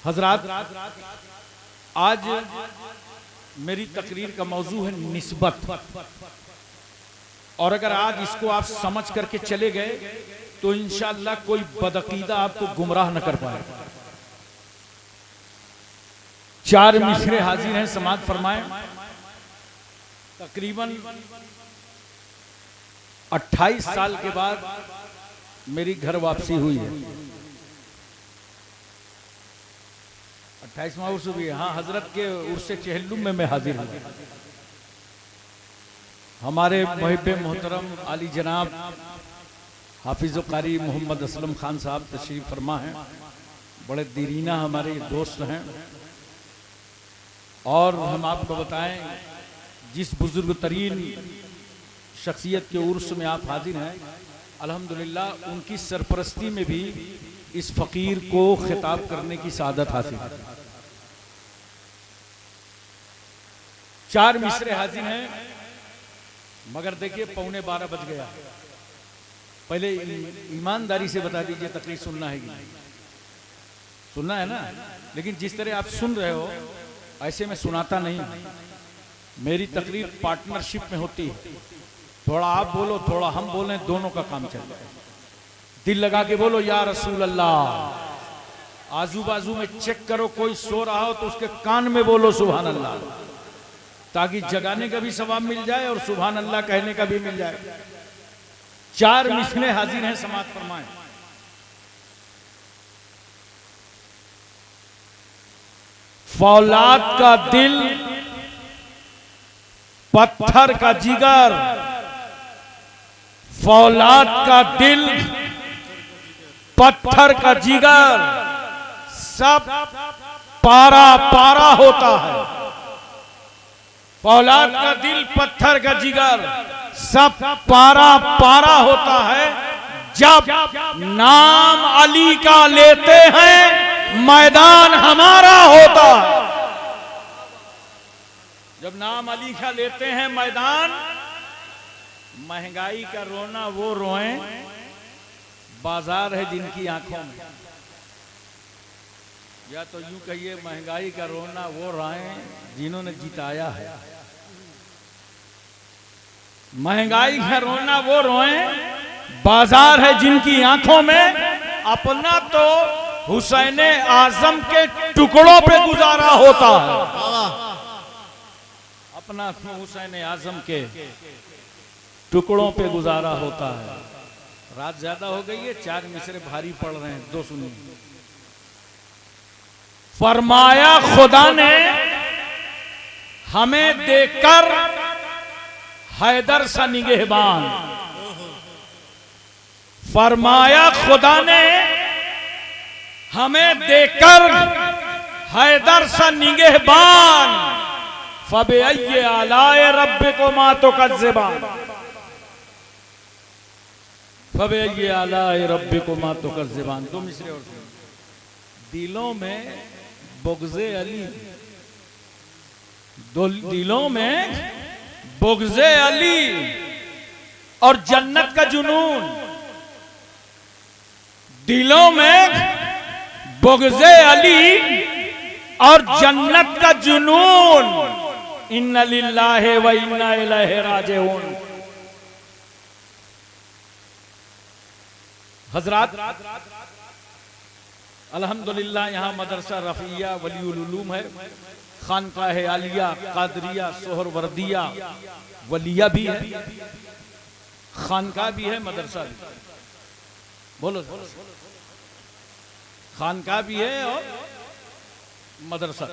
हजरात, आज मेरी तकरीर का मौजू है निस्बत। और अगर आज इसको आप समझ करके चले गए तो इंशाअल्लाह कोई बदअकीदा आपको गुमराह न कर पाए। चार मिसरे हाजिर हैं, समाअत फरमाएं। तकरीबन 28 साल के बाद मेरी घर वापसी हुई है। 28वां उर्स भी है। हाँ, हजरत के उर्स चहल्लुम में मैं हाजिर हूँ। हमारे मुहिब्बे मोहतरम आली जनाब हाफिज़ कारी मोहम्मद असलम खान साहब तशरीफ फरमा हैं। बड़े दीरीना हमारे दोस्त हैं। और हम आपको बताएं, जिस बुजुर्ग तरीन शख्सियत के उर्स में आप हाजिर हैं, अल्हम्दुलिल्लाह उनकी सरपरस्ती में भी इस फकीर को खिताब करने की सादत हासिल है। चार मिसरे हाजिर हैं, मगर देखिए 11:15 बज गया। पहले ईमानदारी से बता दीजिए, तकरीर सुनना है कि नहीं? सुनना है ना? लेकिन जिस तरह आप सुन रहे हो ऐसे में सुनाता नहीं। मेरी तकरीर पार्टनरशिप में होती है। थोड़ा आप बोलो, थोड़ा हम बोलें, दोनों का काम चलता है। दिल लगा के बोलो या रसूल अल्लाह। आजू बाजू में चेक करो, कोई सो रहा हो तो उसके कान में बोलो सुभान अल्लाह, ताकि जगाने का भी सवाब मिल जाए और सुभान अल्लाह कहने का भी मिल जाए। चार मिसरे हाजिर हैं, समाअत फरमाएं। फौलाद का दिल, पत्थर का जिगर। फौलाद का दिल, पत्थर का जिगर, सब पारा पारा होता है। फौलाद का दिल, पत्थर का जिगर, सब पारा पारा होता है। जब नाम अली का लेते हैं, मैदान हमारा होता है। जब नाम अली का लेते हैं मैदान, महंगाई का रोना वो रोएं, बाजार है जिनकी आंखों में। या तो यूं कहिए, महंगाई का रोना वो रोएं जिन्होंने जिताया है। महंगाई का रोना वो रोएं, बाजार है जिनकी आंखों में। अपना तो हुसैन आजम के टुकड़ों पे गुजारा होता है। अपना तो हुसैन आजम के टुकड़ों पे गुजारा होता है। रात ज्यादा हो गई है, चार मिसरे भारी पड़ रहे हैं, दो सुनिए। फरमाया खुदा ने हमें देखकर हैदर सा निगहबान। फरमाया खुदा ने हमें देखकर हैदर सा निगहबान। फबअय्यि आलाए रब्बिकुमा तुकज़्ज़िबान। फबअय्यि आलाए रब्बिकुमा तुकज़्ज़िबान। दो मिसरे और दिलों में बुग़्ज़े अली, दिलों में बुग़्ज़े अली और जन्नत का जुनून। दिलों में बुग़्ज़े अली और जन्नत का जुनून। इन्ना लिल्लाहि व इन्ना इलैहि राजिऊन। हजरात, अल्हम्दुलिल्लाह यहाँ मदरसा रफिया वलीउल उलूम है, खानकाह आलिया कादरिया सोहरवर्दिया वलिया भी है, खानका भी है, मदरसा भी। बोलो, खानका भी है और मदरसा,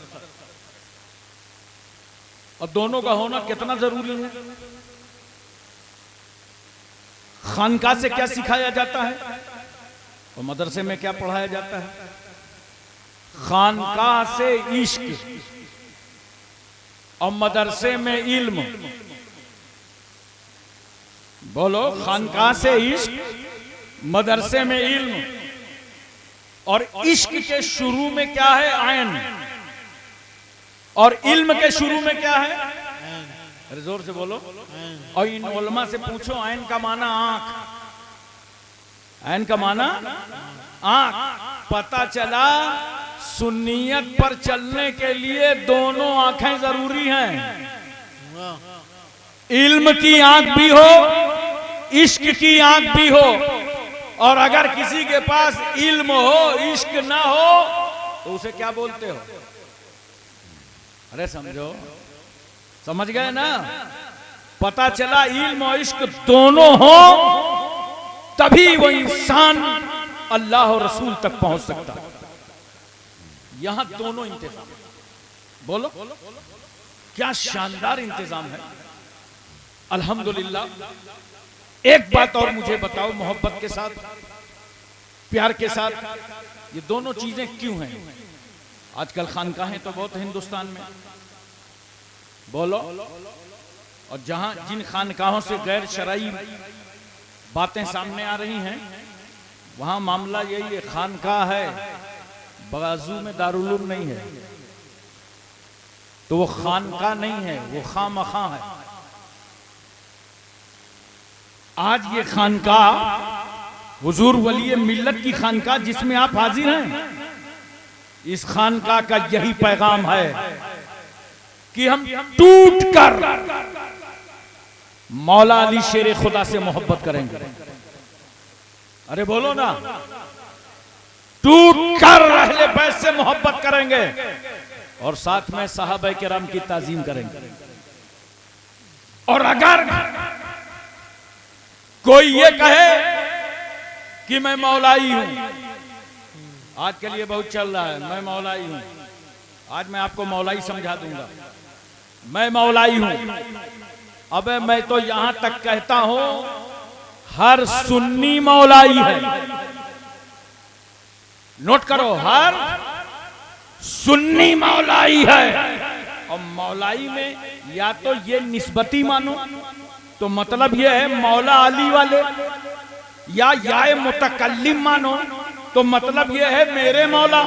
और दोनों का होना कितना जरूरी है। खानका से क्या सिखाया जाता है और मदरसे में क्या पढ़ाया जाता है? खानका से इश्क और मदरसे में इल्म। बोलो, खानका से इश्क, मदरसे में इल्म। और इश्क के शुरू में क्या है? आयन। और इल्म के शुरू में क्या है? अरे जोर से बोलो। और इन उलमा से पूछो, आयन का माना आंख। आयन का माना आंख। पता चला सुन्नियत पर चलने के लिए दोनों आंखें जरूरी हैं। इल्म की आंख भी हो, इश्क की आंख भी हो। और अगर किसी के पास इल्म हो, इश्क ना हो, तो उसे क्या बोलते हो? अरे समझो, समझ गए ना? पता चला इल्म और इश्क दोनों हो, तभी वो इंसान अल्लाह और रसूल तक पहुंच सकता है। यहां दोनों इंतजाम, बोलो क्या शानदार इंतजाम है। अल्हम्दुलिल्लाह। एक बात और मुझे बताओ, मोहब्बत के साथ, प्यार के साथ, ये दोनों चीजें क्यों हैं? आजकल खानकाहें तो बहुत हिंदुस्तान में, बोलो। और जहां जिन खानकाहों से गैर शरई बातें सामने आ रही हैं, वहां मामला यही है, खानकाह है, बाजू में दारुल नहीं है, तो वो खानकाह नहीं है, वो खामखा है। आज ये खानकाह हुजूर वली मिल्लत की खानकाह जिसमें आप हाजिर हैं, इस खानकाह का यही पैगाम है कि हम टूट कर मौला अली शेर खुदा से मोहब्बत करेंगे। अरे बोलो ना, टूट कर अहले बैत से मोहब्बत करेंगे और साथ में सहाबा किराम की ताजीम करेंगे। और अगर कोई ये कहे कि मैं मौलाई हूं, आज के लिए बहुत चल रहा है, मैं मौलाई हूं, आज मैं आपको मौलाई समझा दूंगा। मैं मौलाई हूं, अबे मैं तो यहां तक कहता हूं हर सुन्नी मौलाई है। नोट करो, हर सुन्नी मौलाई है। और मौलाई में या तो ये निस्बती मानो, तो मतलब ये है मौला अली वाले, या मुतकल्लिम मानो, तो मतलब ये है मेरे मौला।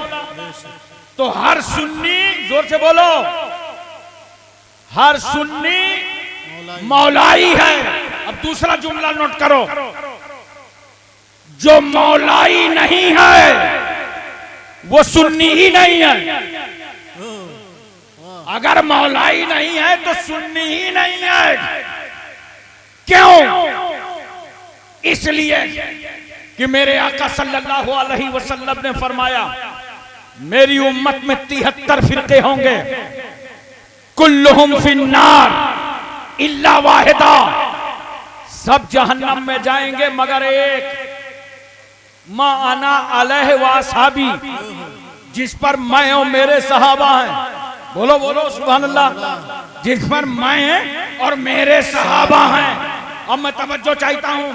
तो हर सुन्नी, जोर से बोलो, हर सुन्नी मौलाई है। अब दूसरा जुमला नोट करो, जो मौलाई नहीं है वो सुन्नी ही नहीं है। अगर मौलाई नहीं है तो सुन्नी ही नहीं है। क्यों? इसलिए कि मेरे आका सल्लल्लाहु अलैहि वसल्लम ने फरमाया, मेरी उम्मत में 73 फिरके होंगे, कुल्लुहुम फिन्नार इल्ला वाहिदा, सब जहन्नम में जाएंगे मगर एक, मा अना अलैहि व असहाबी, जिस पर मैं और मेरे सहाबा हैं। बोलो बोलो सुभान अल्लाह। जिस पर मैं और मेरे सहाबा हैं। अब मैं तवज्जो चाहता हूं,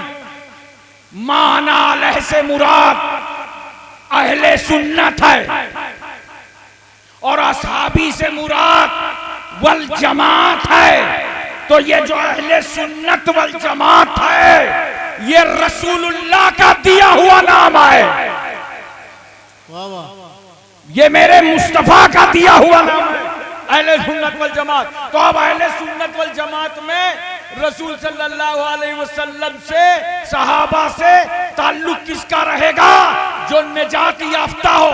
मा अना अलैहि से मुराद अहले सुन्नत है और असहाबी से मुराद वल जमात है। तो ये जो अहले सुन्नत वल जमात है, ये रसूलुल्लाह का दिया हुआ नाम है। ये मेरे मुस्तफा का दिया हुआ नाम है, अहले सुन्नत वल जमात। तो अब अहले सुन्नत वल जमात में रसूल सल्लल्लाहु अलैहि वसल्लम से, सहाबा से ताल्लुक किसका रहेगा? जो निजात याफ्ता हो,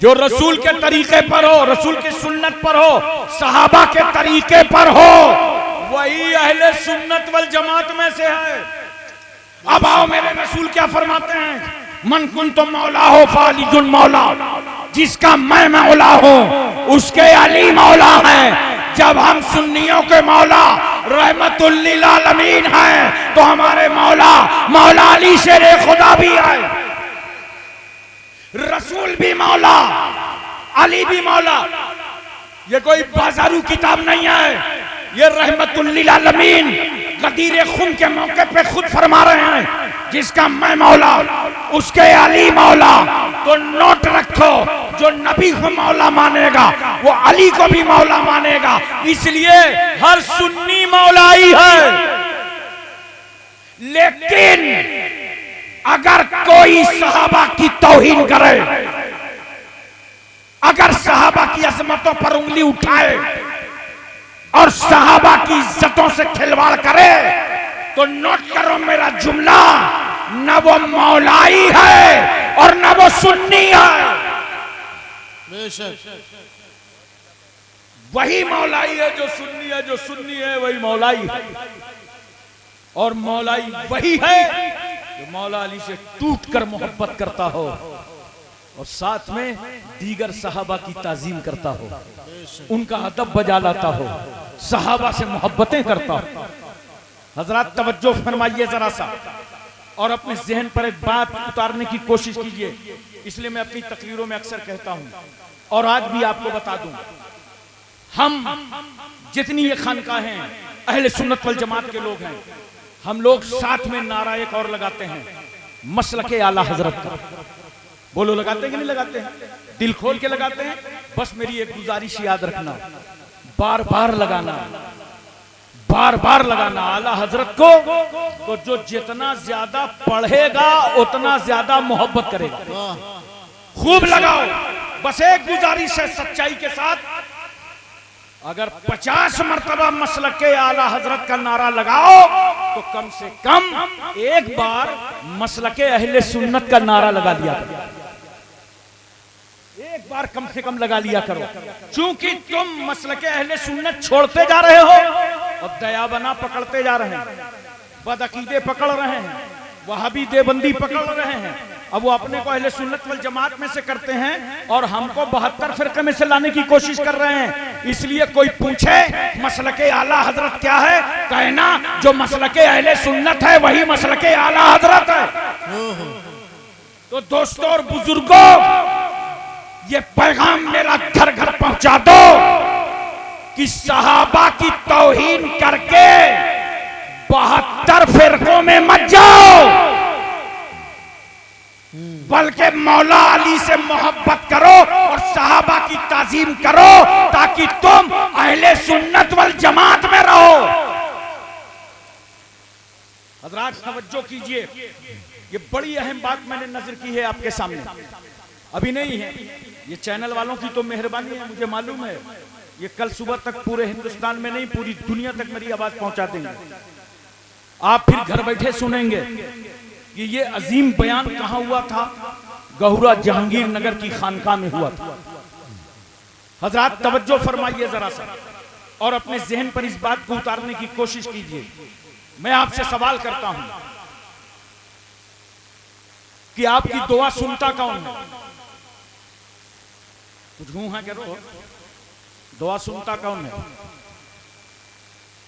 जो रसूल के तरीके पर हो, रसूल की सुन्नत पर हो, सहाबा के तरीके पर हो, वही अहले सुन्नत वल जमात में से है। अब आओ, मेरे रसूल क्या फरमाते हैं? मन कुन्तु मौला हो फालिजुन मौला, जिसका मैं मौला हूं उसके अली मौला है। जब हम सुन्नियों के मौला रहमतुल लिल आलमीन हैं, तो हमारे मौला मौला अली शेरे खुदा भी है। रसूल भी मौला, अली भी मौला। ये कोई बाजारू किताब नहीं है, ये रहमतुल लिल आलमीन गदीर खुम के मौके पे खुद फरमा रहे हैं, जिसका मैं मौला उसके अली मौला। तो नोट रखो, जो नबी को मौला मानेगा वो अली को भी मौला मानेगा। इसलिए हर सुन्नी मौलाई है। लेकिन अगर कोई सहाबा की तौहीन करे, अगर सहाबा की अजमतों पर उंगली उठाए और सहाबा की इज्जतों से खिलवाड़ करे, तो नोट करो मेरा जुमला, न वो मौलाई है और न वो सुन्नी है। वही मौलाई है जो सुन्नी है वही मौलाई है, और मौलाई वही है जो मौला अली से टूटकर मोहब्बत करता हो और साथ में दीगर सहाबा की ताजीम करता हो, उनका अदब बजा लाता हो, सहाबा से मोहब्बतें करता हो। हजरत तवज्जो फरमाइए जरा सा और अपने जहन पर एक बात उतारने की कोशिश कीजिए। इसलिए मैं अपनी तकरीरों में अक्सर कहता हूं और आज भी आपको बता दूं, हम जितनी ये खानकाह हैं अहले सुन्नत वल जमात के लोग हैं, हम लोग साथ में नारा एक और लगाते हैं, मसलके आला हजरत का। बोलो लगाते हैं कि नहीं लगाते हैं? दिल खोल के लगाते हैं। बस मेरी एक गुजारिश याद रखना, बार बार लगाना, बार बार लगाना आला हजरत को, तो जो जितना ज्यादा पढ़ेगा उतना ज्यादा मोहब्बत करेगा। खूब लगाओ। बस एक गुजारिश है सच्चाई के साथ, अगर 50 मरतबा मसलके आला हजरत का नारा लगाओ तो कम से कम एक बार मसलके अहले सुन्नत का नारा लगा लिया करो, एक बार कम से कम लगा लिया करो। क्योंकि तुम मसलके अहले सुन्नत छोड़ते जा रहे हो और दयाबना पकड़ते जा रहे हैं, बदअकीदे पकड़ रहे हैं, वहाबी देवबंदी पकड़ रहे हैं। अब वो अपने को अहले सुन्नत वल जमात में से करते हैं और हमको 72 फिरके में से लाने की कोशिश कर रहे हैं। इसलिए कोई पूछे मसलके आला हजरत क्या है, कहना जो मसलके अहले सुन्नत है वही मसलके आला हजरत है। तो दोस्तों और बुजुर्गों, ये पैगाम मेरा घर घर पहुंचा दो कि सहाबा की तौहीन करके 72 फिरकों में मत जाओ, बल्कि मौला अली से मोहब्बत करो और सहाबा की ताजीम करो, ताकि तुम अहले सुन्नत वल जमात में रहो। हजरात तवज्जो कीजिए, ये बड़ी अहम बात मैंने नजर की है आपके सामने, अभी नहीं है। ये चैनल वालों की तो मेहरबानी है, मुझे मालूम है ये कल सुबह तक पूरे हिंदुस्तान में नहीं पूरी दुनिया तक मेरी आवाज पहुंचा देंगे। आप फिर घर बैठे सुनेंगे कि ये अजीम बयान कहां हुआ था, गहुरा जहांगीर नगर की खानकाह में हुआ था। हजरात तवज्जो फरमाइए जरा सा और अपने जहन पर इस बात को उतारने की कोशिश कीजिए। मैं आपसे सवाल करता हूं कि आपकी दुआ सुनता कौन है? कुछ हूं है करो, दुआ सुनता कौन है?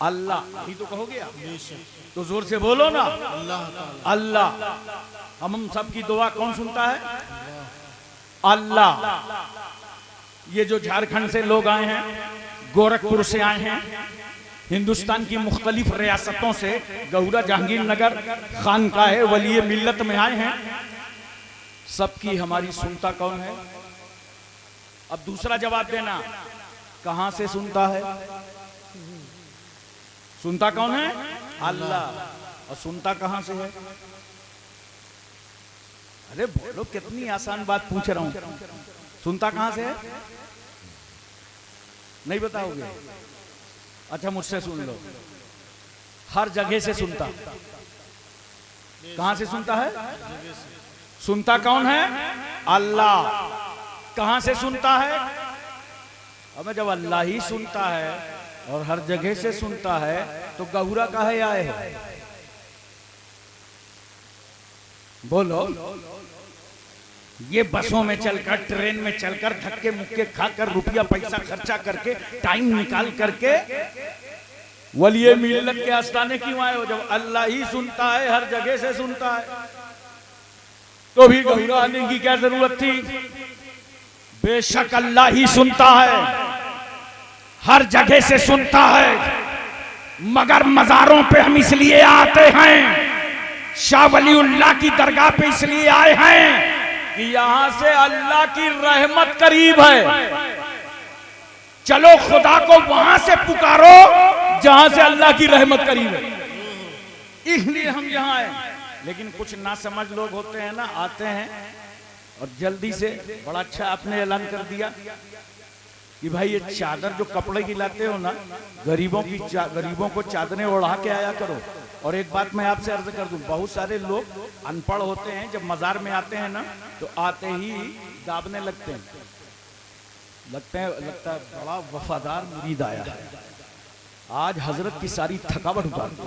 अल्लाह ही तो कहोगे आप, तो जोर से बोलो ना, अल्लाह। हम सब की दुआ कौन सुनता है? अल्लाह। ये जो झारखंड से लोग आए हैं, गोरखपुर से आए हैं, हिंदुस्तान की मुख्तलिफ रियासतों से गहुरा जहांगीर नगर खानकाह वली मिल्लत में आए हैं, सबकी हमारी सुनता कौन है? अब दूसरा जवाब देना, कहां से सुनता है? सुनता कौन है? अल्लाह। और सुनता कहां से है? अरे बोलो, कितनी आसान बात पूछ रहा हूं। सुनता कहां से है? नहीं बताओगे? अच्छा मुझसे सुन लो, हर जगह से सुनता। कहां से सुनता है? सुनता कौन है? अल्लाह। कहां से सुनता है? अब जब अल्लाह ही सुनता है और हर जगह से सुनता है तो गहुरा काहे आए हो? बोलो। ये बसों में चलकर, ट्रेन में चलकर, धक्के मुक्के खाकर, रुपया पैसा खर्चा करके, टाइम निकाल करके वली मिल्लत के आस्थाने क्यों आए हो? जब अल्लाह ही सुनता है, हर जगह से सुनता है, तो भी गहुरा आने की क्या जरूरत थी? बेशक अल्लाह ही सुनता है, हर जगह से सुनता है, मगर मजारों पे हम इसलिए आते हैं, शाह वलीउल्लाह की दरगाह पे इसलिए आए हैं कि यहां से अल्लाह की रहमत करीब है। चलो खुदा को वहां से पुकारो जहां से अल्लाह की रहमत करीब है, इसलिए हम यहां आए। लेकिन कुछ ना समझ लोग होते हैं ना, आते हैं और जल्दी से, बड़ा अच्छा आपने ऐलान कर दिया कि भाई ये चादर जो कपड़े की लाते हो ना, गरीबों को चादरें ओढ़ा के आया करो। और एक बात मैं आपसे अर्ज कर दूं, बहुत सारे लोग अनपढ़ होते हैं, जब मजार में आते हैं ना तो आते ही दाबने लगते हैं, लगता है बड़ा वफादार मुरीद आया है, आज हजरत की सारी थकावट उतार दी।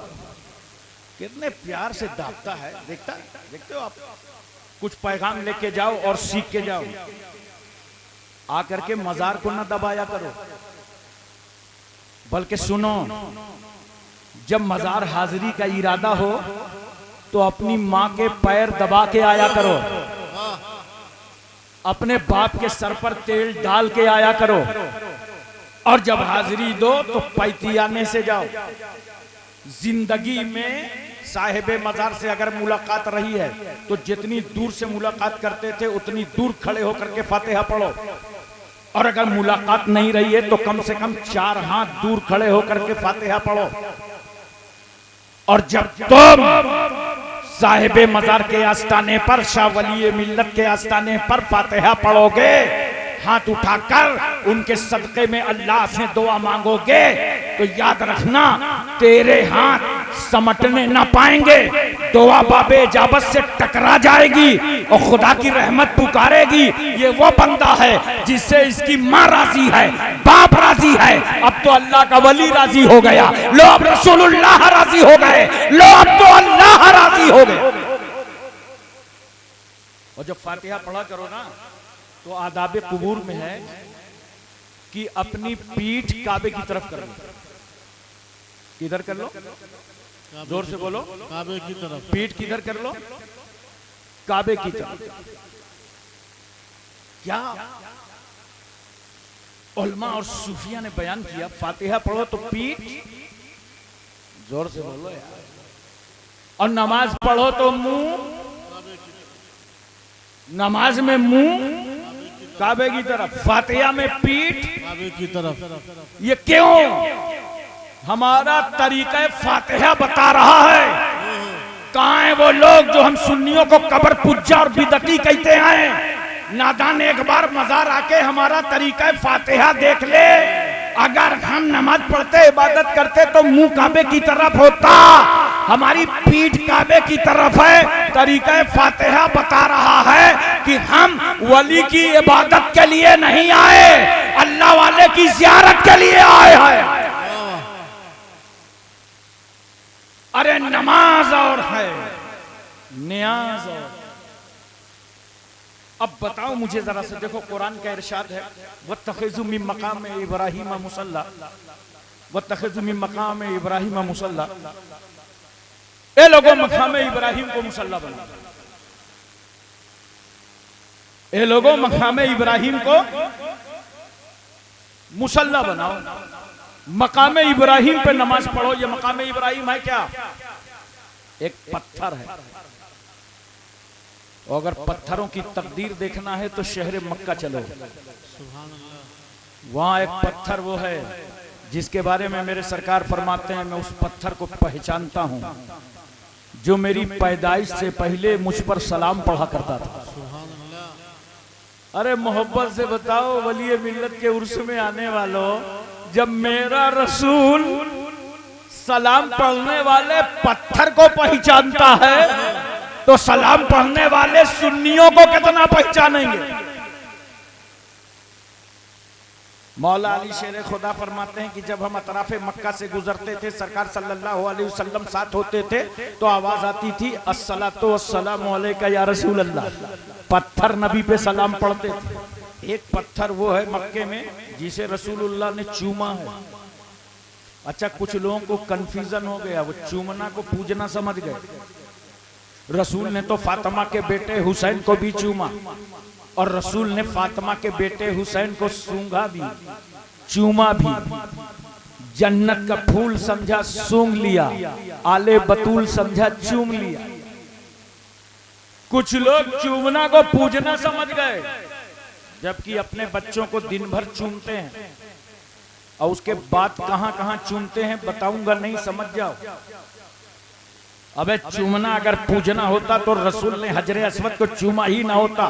कितने प्यार से दापता है, देखते हो आप। कुछ पैगाम लेके जाओ और सीख के जाओ, आकर के मजार को ना दबाया करो, बल्कि सुनो। जब मजार हाजिरी का इरादा हो तो अपनी माँ के पैर दबा के आया करो, अपने बाप के सर पर तेल डाल के आया करो, और जब हाजिरी दो तो पैतियाने से जाओ। जिंदगी में साहिबे मजार से अगर मुलाकात रही है तो जितनी दूर से मुलाकात करते थे उतनी दूर खड़े होकर के फातिहा पढ़ो, और अगर मुलाकात नहीं रही है तो कम से कम 4 हाथ दूर खड़े होकर के फातिहा पढ़ो। और जब तुम साहिबे मजार के आस्ताने पर, शाह वली मिल्लत के आस्ताने पर फातिहा पढ़ोगे, हाथ उठाकर उनके सदके में अल्लाह से दुआ मांगोगे, तो याद रखना तेरे हाथ समटने ना पाएंगे, दुआ बाबे इजाबत से टकरा जाएगी और खुदा की रहमत पुकारेगी। ये वो बंदा है जिससे इसकी माँ राजी है, बाप राजी है, अब तो अल्लाह का वली राजी हो गया। लो अब रसूलुल्लाह राजी हो गए, लो अब तो अल्लाह राजी हो गए। और जब फातिहा पढ़ा करो ना तो आदाब कुबूर में है कि अपनी पीठ काबे की तरफ कर लो। किधर कर लो? जोर से बोलो। काबे की तरफ। पीठ किधर कर लो? काबे की तरफ। क्या उलमा और सूफिया ने बयान किया, फातिहा पढ़ो तो पीठ, जोर से बोलो यार, और नमाज पढ़ो तो मुंह, नमाज में मुंह काबे की तरफ, फातिहा में पीठ काबे की तरफ। ये क्यों? हमारा तरीका फातिहा बता रहा है। कहां है वो लोग जो हम सुन्नियों को कब्र पुज्जा और बिदती कहते हैं? नादान एक बार मजार आके हमारा तरीका फातिहा देख ले। अगर हम नमाज पढ़ते इबादत करते तो मुंह काबे की तरफ होता, हमारी पीठ काबे की तरफ है। तरीका फातिहा बता रहा है कि हम वली की इबादत के लिए नहीं आए, अल्लाह वाले की ज़ियारत के लिए आए हैं। अरे नमाज और है, नियाज और। अब बताओ मुझे जरा से, देखो कुरान का इरशाद है, वत्तखिज़ू मिन मकाम इब्राहीम मुसल्ला, वत्तखिज़ू मिन मकाम इब्राहीम मुसल्ला। ए लोगों, मकाम इब्राहिम को मुसल्ला बनाओ। ए लोगों, मकाम इब्राहिम को मुसल्ला बनाओ, मकाम इब्राहिम पे नमाज पढ़ो। ये मकाम इब्राहिम है क्या? एक पत्थर है। और अगर पत्थरों की तकदीर देखना है तो शहर मक्का चलो, वहां एक पत्थर वो है जिसके बारे में मेरे सरकार फरमाते हैं, मैं उस पत्थर को पहचानता हूं जो मेरी पैदाइश से पहले मुझ पर सलाम पढ़ा करता था। अरे मोहब्बत से बताओ, वली मिल्लत के उर्स में आने वालों, जब मेरा रसूल सलाम पढ़ने वाले पत्थर को पहचानता है तो सलाम पढ़ने वाले सुन्नियों को कितना पहचानेंगे? मौला अली शेर खुदा फरमाते हैं कि जब हम अतराफे मक्का से गुजरते थे, सरकार सल्लल्लाहु अलैहि वसल्लम साथ होते थे, तो आवाज आती थी अस्सलातु वस्सलामु अलैका या रसूल अल्लाह। पत्थर नबी पे सलाम पढ़ते थे। एक पत्थर वो है मक्के में जिसे रसूलुल्लाह ने चूमा है। अच्छा, कुछ लोगों को कंफ्यूजन हो गया, वो चूमना को पूजना समझ गए। रसूल ने तो फातिमा के बेटे हुसैन को भी चूमा, और रसूल ने फातिमा के बेटे हुसैन को सूंघा भी, चूमा भी। जन्नत का फूल समझा सूंघ लिया, आले बतूल समझा चूम लिया। कुछ लोग चूमना को पूजना समझ गए, जबकि अपने बच्चों को दिन भर चूमते हैं और उसके बाद कहां कहां चूमते हैं बताऊंगा, नहीं समझ जाओ। अबे चूमना अगर पूजना होता तो रसूल ने हजरे अस्वद को चूमा ही ना होता।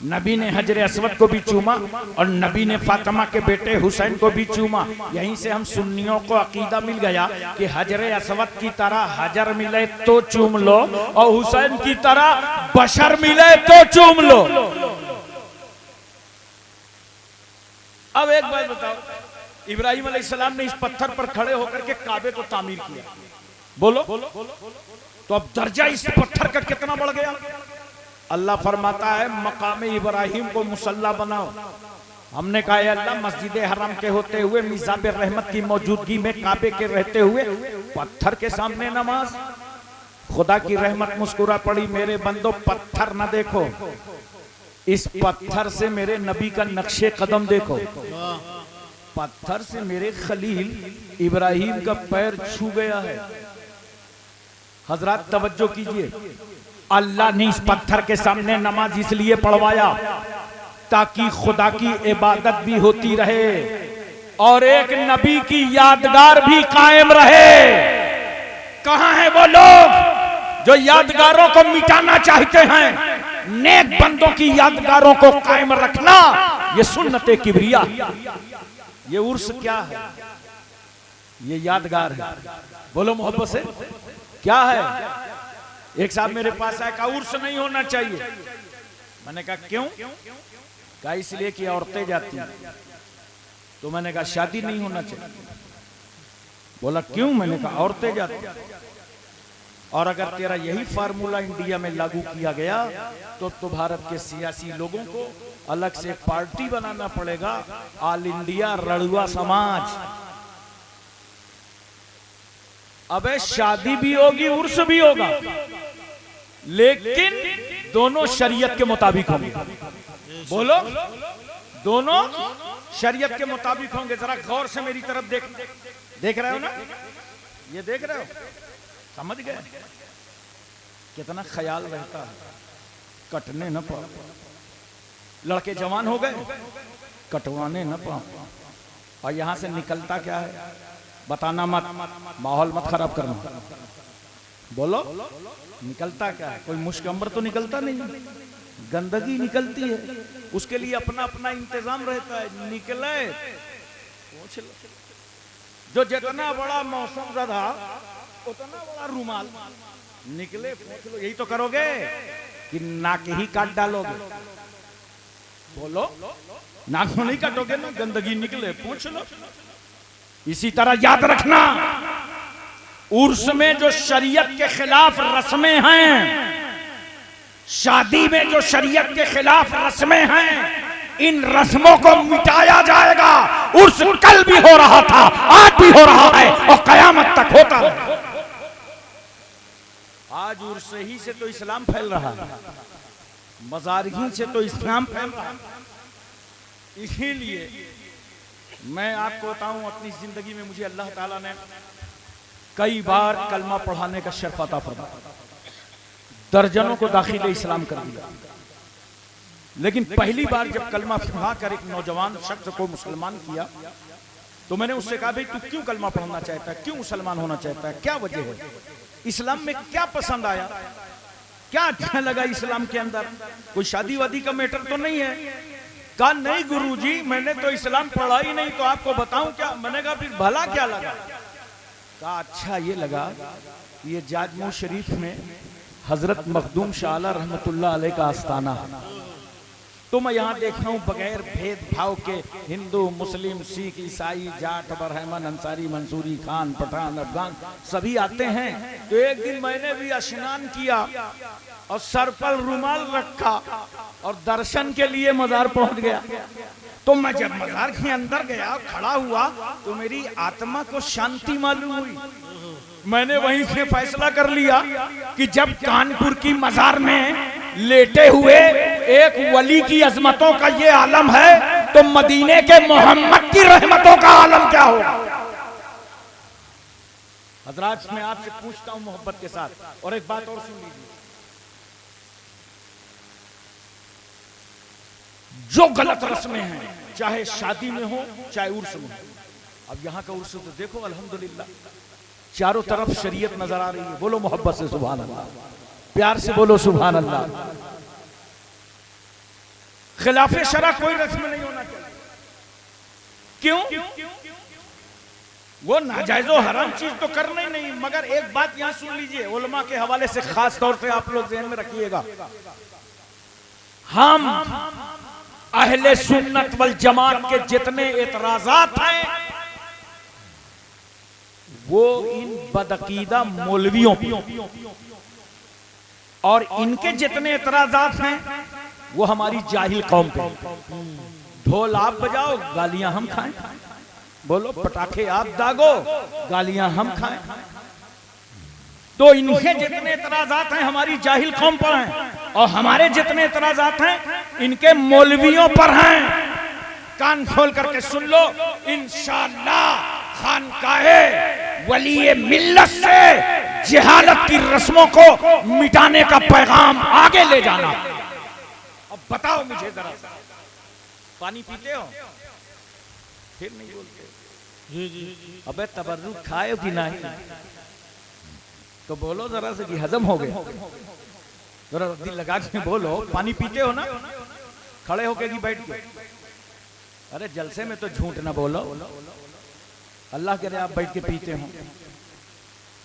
नबी ने हजरे अस्वद को भी चूमा और नबी ने फातिमा के बेटे हुसैन को भी चूमा। यहीं से हम सुन्नियों को अकीदा मिल गया कि हजरे अस्वद की तरह हजर मिले तो चूम लो और हुसैन की तरह बशर मिले तो चूम लो। अब एक बात बताओ, इब्राहिम अलैहिस्सलाम ने इस पत्थर पर खड़े होकर के काबे को तामीर किया, बोलो, तो अब दर्जा इस पत्थर का कितना बढ़ गया। अल्लाह फरमाता है मकाम इब्राहिम को मुसल्ला बनाओ। हमने कहा अल्लाह मस्जिद हराम के होते हुए मिज़ाब रहमत की मौजूदगी में काबे के रहते हुए पत्थर के सामने नमाज। खुदा की रहमत मुस्कुरा पड़ी, मेरे बंदो पत्थर न देखो, इस पत्थर से मेरे नबी का नक्शे कदम देखो। पत्थर से मेरे खलील इब्राहिम का पैर छू गया है। हजरत तवज्जो कीजिए, अल्लाह ने इस पत्थर के सामने नमाज इसलिए पढ़वाया ताकि खुदा की इबादत भी होती रहे और एक नबी की यादगार भी कायम रहे। कहां है वो लोग जो यादगारों को मिटाना चाहते हैं? नेक बंदों की यादगारों को कायम रखना ये सुन्नते किबरिया। ये उर्स क्या है? ये यादगार है। बोलो मोहब्बत से, क्या है? एक साहब मेरे पास आया, कहा उर्स नहीं होना चाहिए। मैंने कहा क्यों? कहा इसलिए कि औरतें जाती हैं। तो मैंने कहा शादी नहीं होना चाहिए। बोला क्यों? मैंने कहा औरतें जाती हैं। और अगर तेरा यही फार्मूला इंडिया में लागू किया गया तो भारत के सियासी लोगों को अलग से पार्टी बनाना पड़ेगा, ऑल इंडिया रड़ुआ समाज। अबे शादी भी होगी, उर्स भी होगा, लेकिन दोनों शरीयत के मुताबिक होंगे। बोलो, दोनों शरीयत के मुताबिक होंगे। जरा गौर से मेरी तरफ देख रहे हो ना? ये देख रहे हो? समझ गए कितना ख्याल रहता है, कटने न पाओ। लड़के जवान हो गए, कटवाने न पाओ। और यहां से निकलता क्या है बताना मत, माहौल मत खराब करना। बोलो निकलता क्या है? कोई मुश्क अंबर तो निकलता नहीं, गंदगी निकलती है। उसके लिए अपना अपना इंतजाम रहता है। निकले पूछ लो, जो जितना बड़ा मौसम रहा उतना बड़ा रूमाल, निकले पूछ लो। यही तो करोगे कि नाक ही काट डालोगे? बोलो, नाक नहीं काटोगे ना, गंदगी निकले पूछ लो। इसी तरह याद रखना, उर्स में जो शरीयत के खिलाफ रस्में हैं, शादी में जो शरीयत के खिलाफ रस्में हैं, इन रस्मों को मिटाया जाएगा। उर्स कल भी हो रहा था, आज भी हो रहा है और कयामत तक होता है। आज उर्स ही से तो इस्लाम फैल रहा है, मज़ारगी से तो इस्लाम फैल रहा है। इसीलिए मैं आपको बताऊं, अपनी जिंदगी में मुझे अल्लाह ताला ने कई बार कलमा पढ़ाने का शर्फ अता फरमाया, दर्जनों को दाखिल इस्लाम कर दिया। लेकिन पहली बार जब कलमा पढ़ा कर एक नौजवान शख्स को मुसलमान किया तो मैंने उससे कहा भाई तू क्यों कलमा पढ़ना चाहता है, क्यों मुसलमान होना चाहता है, क्या वजह है, इस्लाम में क्या पसंद आया, क्या अच्छा लगा इस्लाम के अंदर? कोई शादी वादी का मैटर तो नहीं है? कहा नहीं गुरुजी, मैंने तो इस्लाम पढ़ा ही नहीं, तो आपको बताऊं क्या? मैंने कहा फिर भला क्या लगा? कहा अच्छा ये लगा, ये जाजमऊ शरीफ में हजरत मखदूम शाह आला रहमतुल्लाह अलैह का आस्थाना है। तो मैं यहाँ देख रहा हूँ बगैर भेदभाव के हिंदू, मुस्लिम, सिख, ईसाई, जाट, बरहमन, अंसारी, मंसूरी, खान, पठान, अफगान सभी आते हैं। तो एक दिन मैंने भी स्नान किया और सर पर रुमाल रखा और दर्शन के लिए मजार पहुंच गया। तो मैं जब मजार के अंदर गया, खड़ा हुआ, तो मेरी आत्मा को शांति मालूम हुई। मैंने वहीं से फैसला कर लिया कि जब कानपुर की मजार में लेटे हुए एक वली की अजमतों का ये आलम है, तो मदीने के मोहम्मद की रहमतों का आलम क्या होगा? हजरात, मैं आपसे पूछता हूं मोहब्बत के साथ, और एक बात और सुन लीजिए, जो गलत रस्में हैं, चाहे शादी में हो चाहे उर्स में हो। अब यहाँ का उर्स तो देखो, अल्हम्दुलिल्लाह चारों तरफ शरीयत नजर आ रही है। बोलो मोहब्बत से सुभान अल्लाह, प्यार से बोलो सुभान अल्लाह। खिलाफे शरा कोई रस्म नहीं होना चाहिए। क्यों? वो नाजायज़ो हराम चीज तो करना ही नहीं। मगर एक बात यहां सुन लीजिए, उलमा के हवाले से खास तौर से आप लोग ध्यान में रखिएगा, हम अहले सुन्नत वल जमात के जितने एतराजात हैं वो इन बदअकीदा मौलवियों पे, और इनके जितने एतराजात हैं वो हमारी जाहिल कौम पे। ढोल आप बजाओ, गालियां हम खाएं। बोलो पटाखे आप दागो, गालियां हम खाएं। तो इनके जितने एतराजात हैं हमारी जाहिल कौम पर हैं, और हमारे जितने एतराजात हैं इनके मौलवियों पर हैं। कान खोल करके सुन लो, इंशाअल्लाह खानकाहे वली मिल्लत से जिहालत की रस्मों को मिटाने का पैगाम आगे ले जाना। अब बताओ मुझे जरा, पानी पीते हो? फिर नहीं बोलते जी जी। अबे तबर्रुक खाए कि नहीं? तो बोलो जरा से कि हजम हो गया। जरा दिल लगा के बोलो, पानी पीते हो ना? खड़े होके कि बैठ के? अरे जलसे में तो झूठ ना बोलो। अल्लाह करे आप बैठ के पीते हो।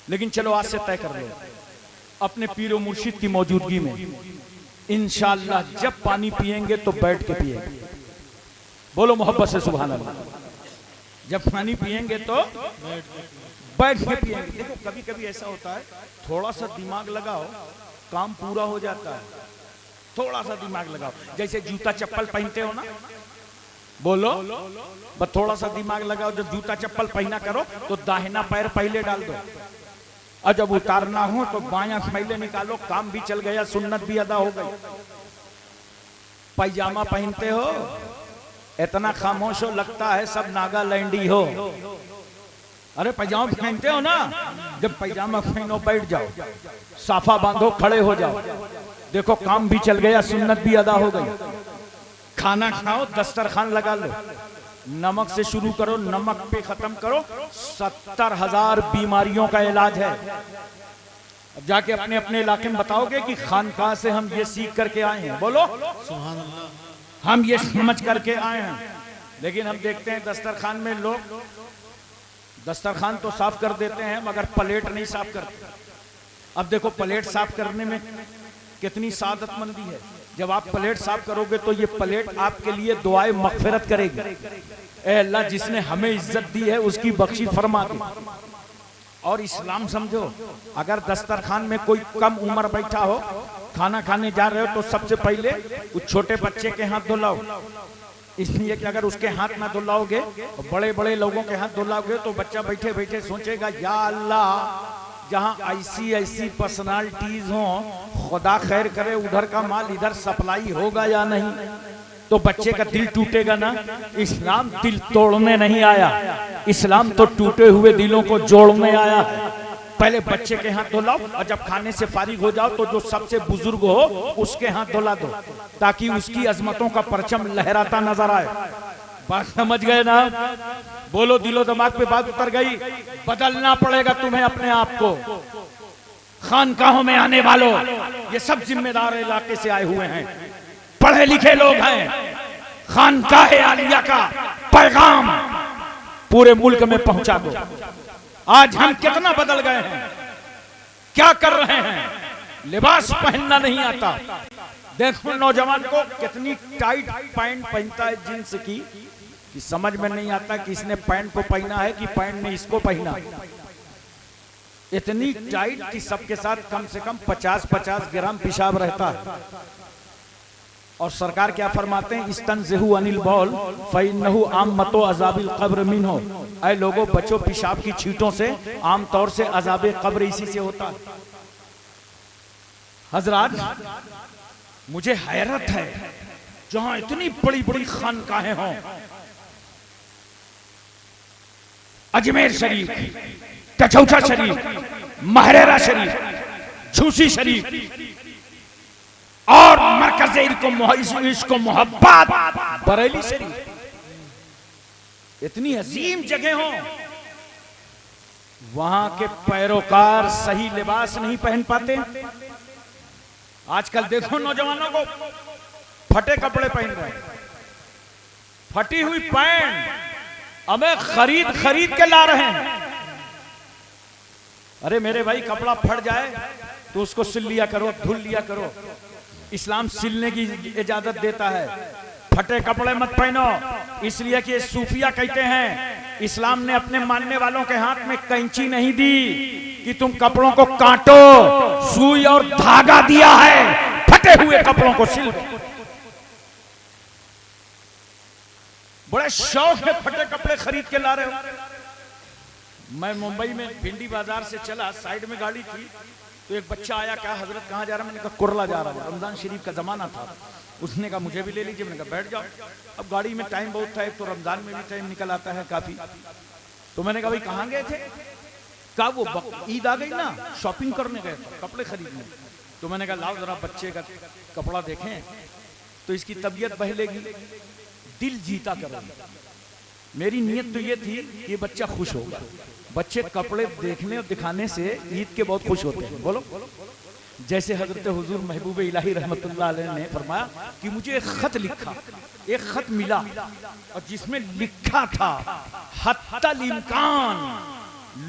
लेकिन चलो आज से तय कर लो, अपने पीरो मुर्शिद की मौजूदगी में इंशाअल्लाह जब पानी पिएंगे तो बैठ के पिएंगे। बोलो मोहब्बत से सुभान अल्लाह। जब पानी पिएंगे तो बैठ के पिएंगे। देखो कभी कभी ऐसा होता है, थोड़ा सा दिमाग लगाओ काम पूरा हो जाता है। थोड़ा सा दिमाग लगाओ, जैसे जूता चप्पल पहनते हो ना, बोलो बस थोड़ा सा दिमाग लगाओ। जब जूता चप्पल पहना करो तो दाहिना पैर पहले डाल दो, और जब उतारना हो तो बायां पहले निकालो। काम भी चल गया, सुन्नत भी अदा हो गई। पैजामा पहनते हो, इतना खामोश हो लगता है सब नागालैंडी हो। अरे पैजामा पहनते हो ना, जब पैजामा पहनो बैठ जाओ, साफा बांधो खड़े हो जाओ। देखो काम भी चल गया, सुन्नत भी अदा हो गई। खाना खाओ, दस्तरखान लगा लो, नमक से शुरू करो, नमक पे खत्म करो। 70,000 बीमारियों का इलाज है। अब जाके अपने अपने इलाके में बताओगे कि खानकाह से हम ये सीख करके आए हैं। बोलो सुभान अल्लाह, हम ये समझ करके आए हैं। लेकिन हम देखते हैं दस्तरखान में लोग दस्तरखान तो साफ कर देते हैं मगर प्लेट नहीं साफ करते। अब देखो प्लेट साफ करने में कितनी सादतमंदी है। जब आप प्लेट साफ करोगे तो ये प्लेट आपके लिए दुआए मगफिरत करेगी। ए अल्लाह, जिसने हमें इज्जत दी है उसकी बख्शी फरमा दे। और इस्लाम समझो, अगर दस्तरखान में कोई कम उम्र बैठा हो, खाना खाने जा रहे हो, तो सबसे पहले उस छोटे बच्चे के हाथ धुलाओ। इसलिए कि अगर उसके हाथ ना धुलाओगे, बड़े बड़े लोगों के हाथ धुलाओगे तो बच्चा बैठे बैठे सोचेगा या अल्लाह, जहाँ ऐसी ऐसी पर्सनालिटीज हो, खुदा खैर करे उधर का माल इधर सप्लाई होगा या नहीं। तो बच्चे का दिल टूटेगा ना। इस्लाम दिल तोड़ने नहीं आया, इस्लाम तो टूटे हुए दिलों को जोड़ने आया है। पहले बच्चे के हाथ धुलाओ, और जब खाने से फारिग हो जाओ तो जो सबसे बुजुर्ग हो उसके हाथ धुला दो, ताकि उसकी अजमतों का परचम लहराता नजर आए। बात समझ गए ना? बोलो दिलो दिमाग पे बात उतर गई। बदलना पड़ेगा तुम्हें अपने आप को। खानकाहों में आने वालों, ये सब जिम्मेदार इलाके से आए हुए हैं, पढ़े लिखे लोग हैं। खानकाह आलिया का पैगाम पूरे मुल्क में पहुंचा दो। आज हम कितना बदल गए हैं, क्या कर रहे हैं। लिबास पहनना नहीं आता। देखो नौजवान को कितनी टाइट पैंट पहनता है जींस की, कि समझ में नहीं आता कि इसने पैंट को पहना है कि पैंट ने इसको पहना। इतनी टाइट कि सबके साथ कम से कम 50-50 ग्राम पेशाब रहता है। और सरकार क्या फरमाते हैं, इस्तनज़हू अनिल बौल फ़इन्नहु आम्मतु अज़ाबिल क़ब्र मिन्हु। ऐ लोगों, बचो पेशाब की छींटों से, आमतौर से अज़ाबे क़ब्र इसी से होता है। हजरात, मुझे हैरत है, जहां इतनी बड़ी बड़ी खानकाहें हों, अजमेर शरीफ, कचौचा शरीफ, महरेरा शरीफ, झूसी शरीफ और मरकज़ इश्क़ मोहब्बत बरेली शरीफ, इतनी अजीम जगह हो, वहां के पैरोकार सही लिबास नहीं पहन पाते। आजकल देखो नौजवानों को फटे कपड़े पहन रहे हैं, फटी हुई पैंट हमें खरीद खरीद के ला रहे हैं। अरे मेरे भाई, कपड़ा फट जाए तो उसको सिल लिया करो, धुल लिया करो। इस्लाम सिलने की इजाजत देता है, फटे कपड़े मत पहनो, इसलिए कि सूफिया कहते हैं इस्लाम ने अपने मानने वालों के हाथ में कैंची नहीं दी कि तुम कपड़ों को काटो, सुई और धागा दिया है फटे हुए कपड़ों को सिल। बड़े शौक है फटे कपड़े खरीद के ला रहे हो। मैं मुंबई में भिंडी बाजार से चला, साइड में गाड़ी थी तो एक बच्चा आया, कहा हजरत कहाँ जा रहा? मैंने कहा कुरला जा रहा हूँ, रमजान शरीफ का जमाना था। उसने कहा मुझे भी ले लीजिए। मैंने कहा बैठ जाओ। अब गाड़ी में टाइम बहुत था, एक तो रमजान में भी टाइम निकल आता है काफी। तो मैंने कहा भाई कहाँ गए थे? कहा वो ईद आ गई ना, शॉपिंग करने गए थे, कपड़े खरीदने। तो मैंने कहा लाओ जरा बच्चे का कपड़ा देखें तो इसकी तबीयत बहलेगी, दिल जीता करेगा। मेरी नीयत तो ये थी कि बच्चा खुश होगा। बच्चे कपड़े देखने और दिखाने से ईद के बहुत खुश होते हैं। बोलो जैसे हजरत हुजूर महबूब इलाही रहमतुल्लाह अलैह ने फरमाया कि मुझे एक खत लिखा, एक खत मिला और जिसमें लिखा था हत्तल इम्कान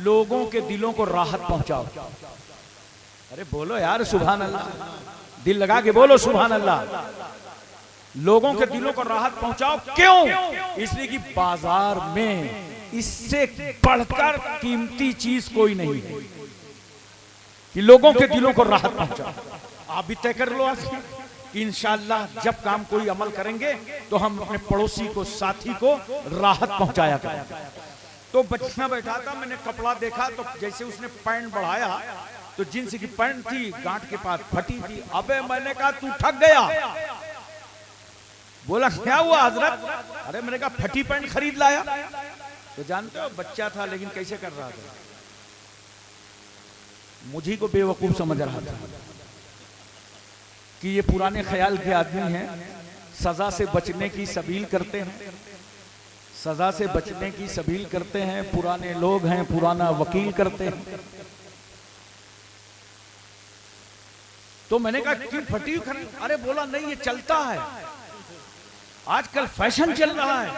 लोगों के दिलों को राहत पहुंचाओ। अरे बोलो यार सुभान अल्लाह, दिल लगा के बोलो सुभान अल्लाह। लोगों के दिलों को राहत पहुंचाओ। क्यों? इसलिए कि बाजार में इससे बढ़कर कीमती चीज कोई नहीं है कि लोगों के दिलों को राहत पहुंचाओ। आप भी तय कर लो आज कि इंशाअल्लाह जब काम कोई अमल करेंगे तो हम अपने पड़ोसी को, साथी को राहत पहुंचाया करेंगे। तो बच्चा बैठा था, मैंने कपड़ा देखा तो जैसे उसने पैंट बढ़ाया तो जींस की पैंट थी, गांठ के पास फटी थी। अबे मैंने कहा तू ठग गया। बोला क्या हुआ हजरत? अरे मैंने कहा फटी पैंट खरीद लाया। तो जानते हो बच्चा था लेकिन कैसे कर रहा था, मुझे को बेवकूफ समझ रहा था कि ये पुराने ख्याल के आदमी हैं, सजा से बचने की सबील करते हैं, सजा से बचने की सबील करते हैं, पुराने लोग हैं, पुराना वकील करते हैं। तो मैंने कहा क्यों फटी खरीद? अरे बोला नहीं ये चलता है, आजकल फैशन चल रहा है,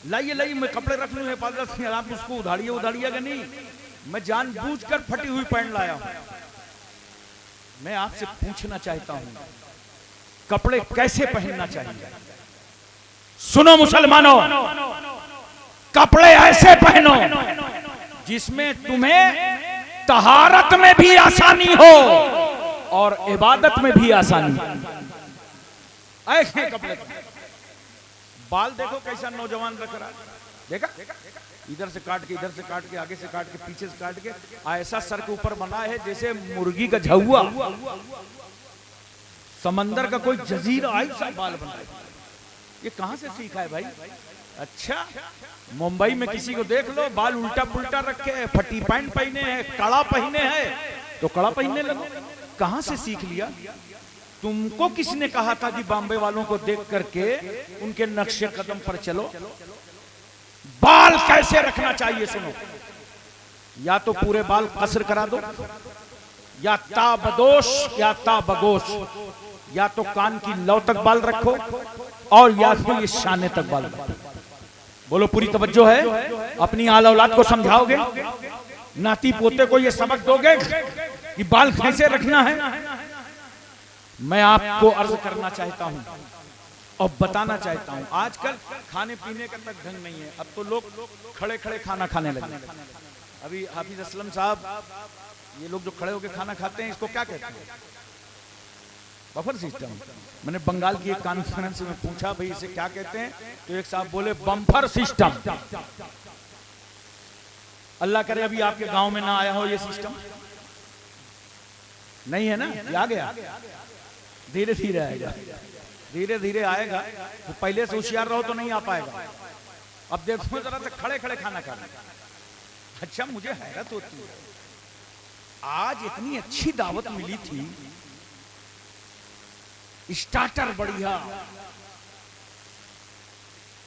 लाइए लाइए मैं कपड़े रख लूं हिफाजत से, आप उसको उधाड़िएगा नहीं। मैं जानबूझकर फटी हुई पैंट लाया हूं। मैं आपसे पूछना चाहता हूं कपड़े कैसे पहनना चाहिए? सुनो मुसलमानों, कपड़े ऐसे पहनो जिसमें तुम्हें तहारत में भी आसानी हो और इबादत में भी आसानी। ऐसे कपड़े। बाल देखो कैसा नौजवान रख रहा है, देखा? इधर से काट के, इधर से काट के, आगे से काट के, पीछे से काट के, ऐसा सर के ऊपर बना है जैसे मुर्गी का झुआ, समंदर का कोई जजीरा ऐसा बाल बना है। ये कहां से सीखा है भाई? अच्छा मुंबई में किसी को देख लो बाल उल्टा पुल्टा रखे है, फटी पैंट पहने हैं, कड़ा पहने हैं तो कड़ा पहनने लगो। कहां से सीख लिया? तुमको किसने कहा था कि बॉम्बे वालों को देख करके उनके नक्शे कदम पर चलो? बाल कैसे रखना चाहिए सुनो, या तो पूरे बाल कसर करा दो, या ताबदोश या ताबगोश, या तो कान की लौ तक बाल रखो और या तो ये शाने तक बाल रखो। बोलो पूरी तवज्जो है? अपनी आल औलाद को समझाओगे, नाती पोते को ये सबक दोगे कि बाल कैसे रखना है? मैं आपको अर्ज करना चाहता हूं और बताना चाहता हूं, आजकल खाने पीने का तक ढंग नहीं है। अब तो लोग खड़े खड़े खाना खाने लगे। अभी हाफिज असलम साहब, ये लोग जो खड़े होकर खाना खाते हैं इसको क्या कहते हैं? Buffer system. मैंने बंगाल की एक कॉन्फ्रेंस में पूछा भाई इसे क्या कहते हैं, तो एक साहब बोले बम्पर सिस्टम। अल्लाह करे अभी आपके गांव में ना आया हो ये सिस्टम, नहीं है ना? आ गया, धीरे धीरे आएगा, धीरे धीरे आएगा। तो पहले से होशियार रहो तो नहीं आ पाएगा। अब देखो जरा से खड़े खड़े खाना खाना। अच्छा मुझे हैरत होती है, आज इतनी अच्छी दावत मिली थी, स्टार्टर बढ़िया,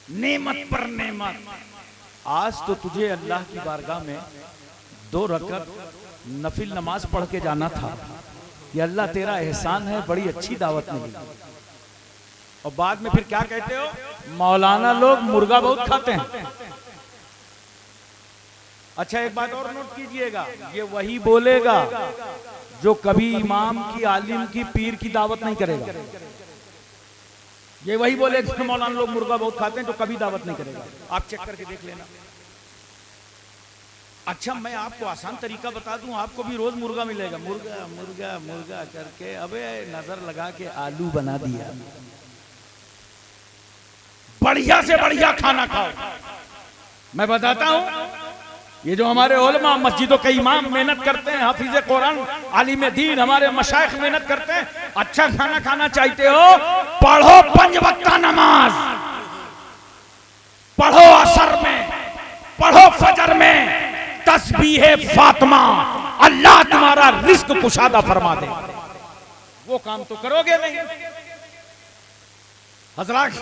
नेमत पर नेमत। आज तो तुझे अल्लाह की बारगाह में 2 रकअत नफिल नमाज पढ़ के जाना था कि अल्लाह तेरा एहसान है, बड़ी अच्छी दावत मिली। और बाद में फिर क्या कहते हो? मौलाना लोग मुर्गा बहुत खाते हैं। अच्छा एक बात और नोट कीजिएगा, ये वही बोलेगा जो कभी इमाम की, आलिम की, पीर की दावत नहीं करेगा। ये वही बोले कि मौलाना लोग मुर्गा बहुत खाते हैं, तो कभी दावत नहीं करेगा। आप चेक करके देख लेना। अच्छा, मैं आपको आसान तरीका बता दूं, आपको भी रोज मुर्गा मिलेगा। मुर्गा मुर्गा मुर्गा करके अबे नजर लगा के आलू बना दिया। बढ़िया से बढ़िया खाना खाओ। मैं बताता हूं, ये जो हमारे उलमा मस्जिदों के इमाम मेहनत करते हैं, हाफिज कुरान, आलिम दीन, हमारे मशाइख मेहनत करते हैं। अच्छा खाना खाना चाहते हो, पढ़ो 5 वक्त नमाज, पढ़ो असर में, पढ़ो फजर में तस्बीह फातिमा, अल्लाह तुम्हारा रिस्क कुशादा फरमा दे। वो काम तो करोगे नहीं। हजरात,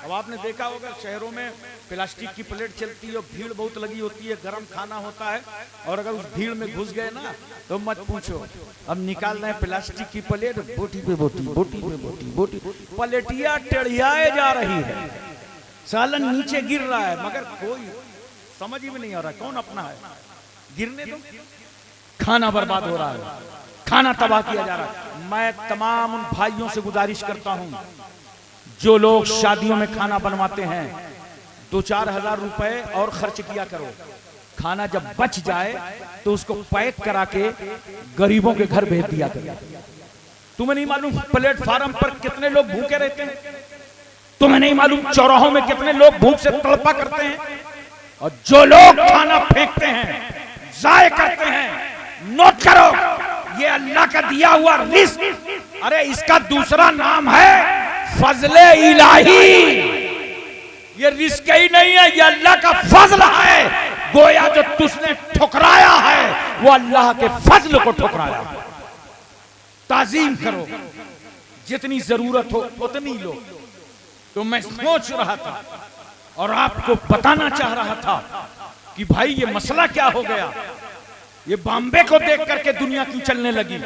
अब आपने देखा होगा शहरों में प्लास्टिक की प्लेट चलती है, भीड़ बहुत लगी होती है, गर्म खाना होता है, और अगर उस भीड़ में घुस गए ना तो मत पूछो। अब निकाल रहे हैं प्लास्टिक की प्लेट, बोटी पे बोटी, बोटी पे बोटी, बोटी, प्लेटिया टेढ़ियाए जा रही है, सालन नीचे गिर रहा है, मगर कोई समझ ही नहीं आ रहा कौन अपना है। गिरने दो, खाना बर्बाद हो रहा है, खाना तबाह किया जा रहा है। मैं तमाम उन भाइयों से गुजारिश करता हूं जो लोग शादियों में खाना बनवाते हैं, 2-4 हजार रुपए और खर्च किया करो। खाना जब बच जाए तो उसको पैक करा के गरीबों के घर भेज दिया करो। तुम्हें नहीं मालूम प्लेटफार्म पर कितने लोग भूखे रहते हैं? तुम्हें नहीं मालूम चौराहों में कितने लोग भूख से तड़पा करते हैं? और जो लोग खाना फेंकते हैं, जाय करते हैं, नोट करो, ये अल्लाह का दिया हुआ रिस्क। अरे इसका दूसरा नाम है फजले इलाही। ये रिस्क ही नहीं है, ये अल्लाह का फजल है। गोया जो तुझने ठुकराया है वो अल्लाह के फजल को ठुकराया है। ताजीम करो, जितनी जरूरत हो उतनी लो। तो मैं सोच रहा था और आपको बताना चाह रहा था कि भाई ये मसला क्या हो गया। ये बॉम्बे को देख करके दुनिया क्यों चलने लगी,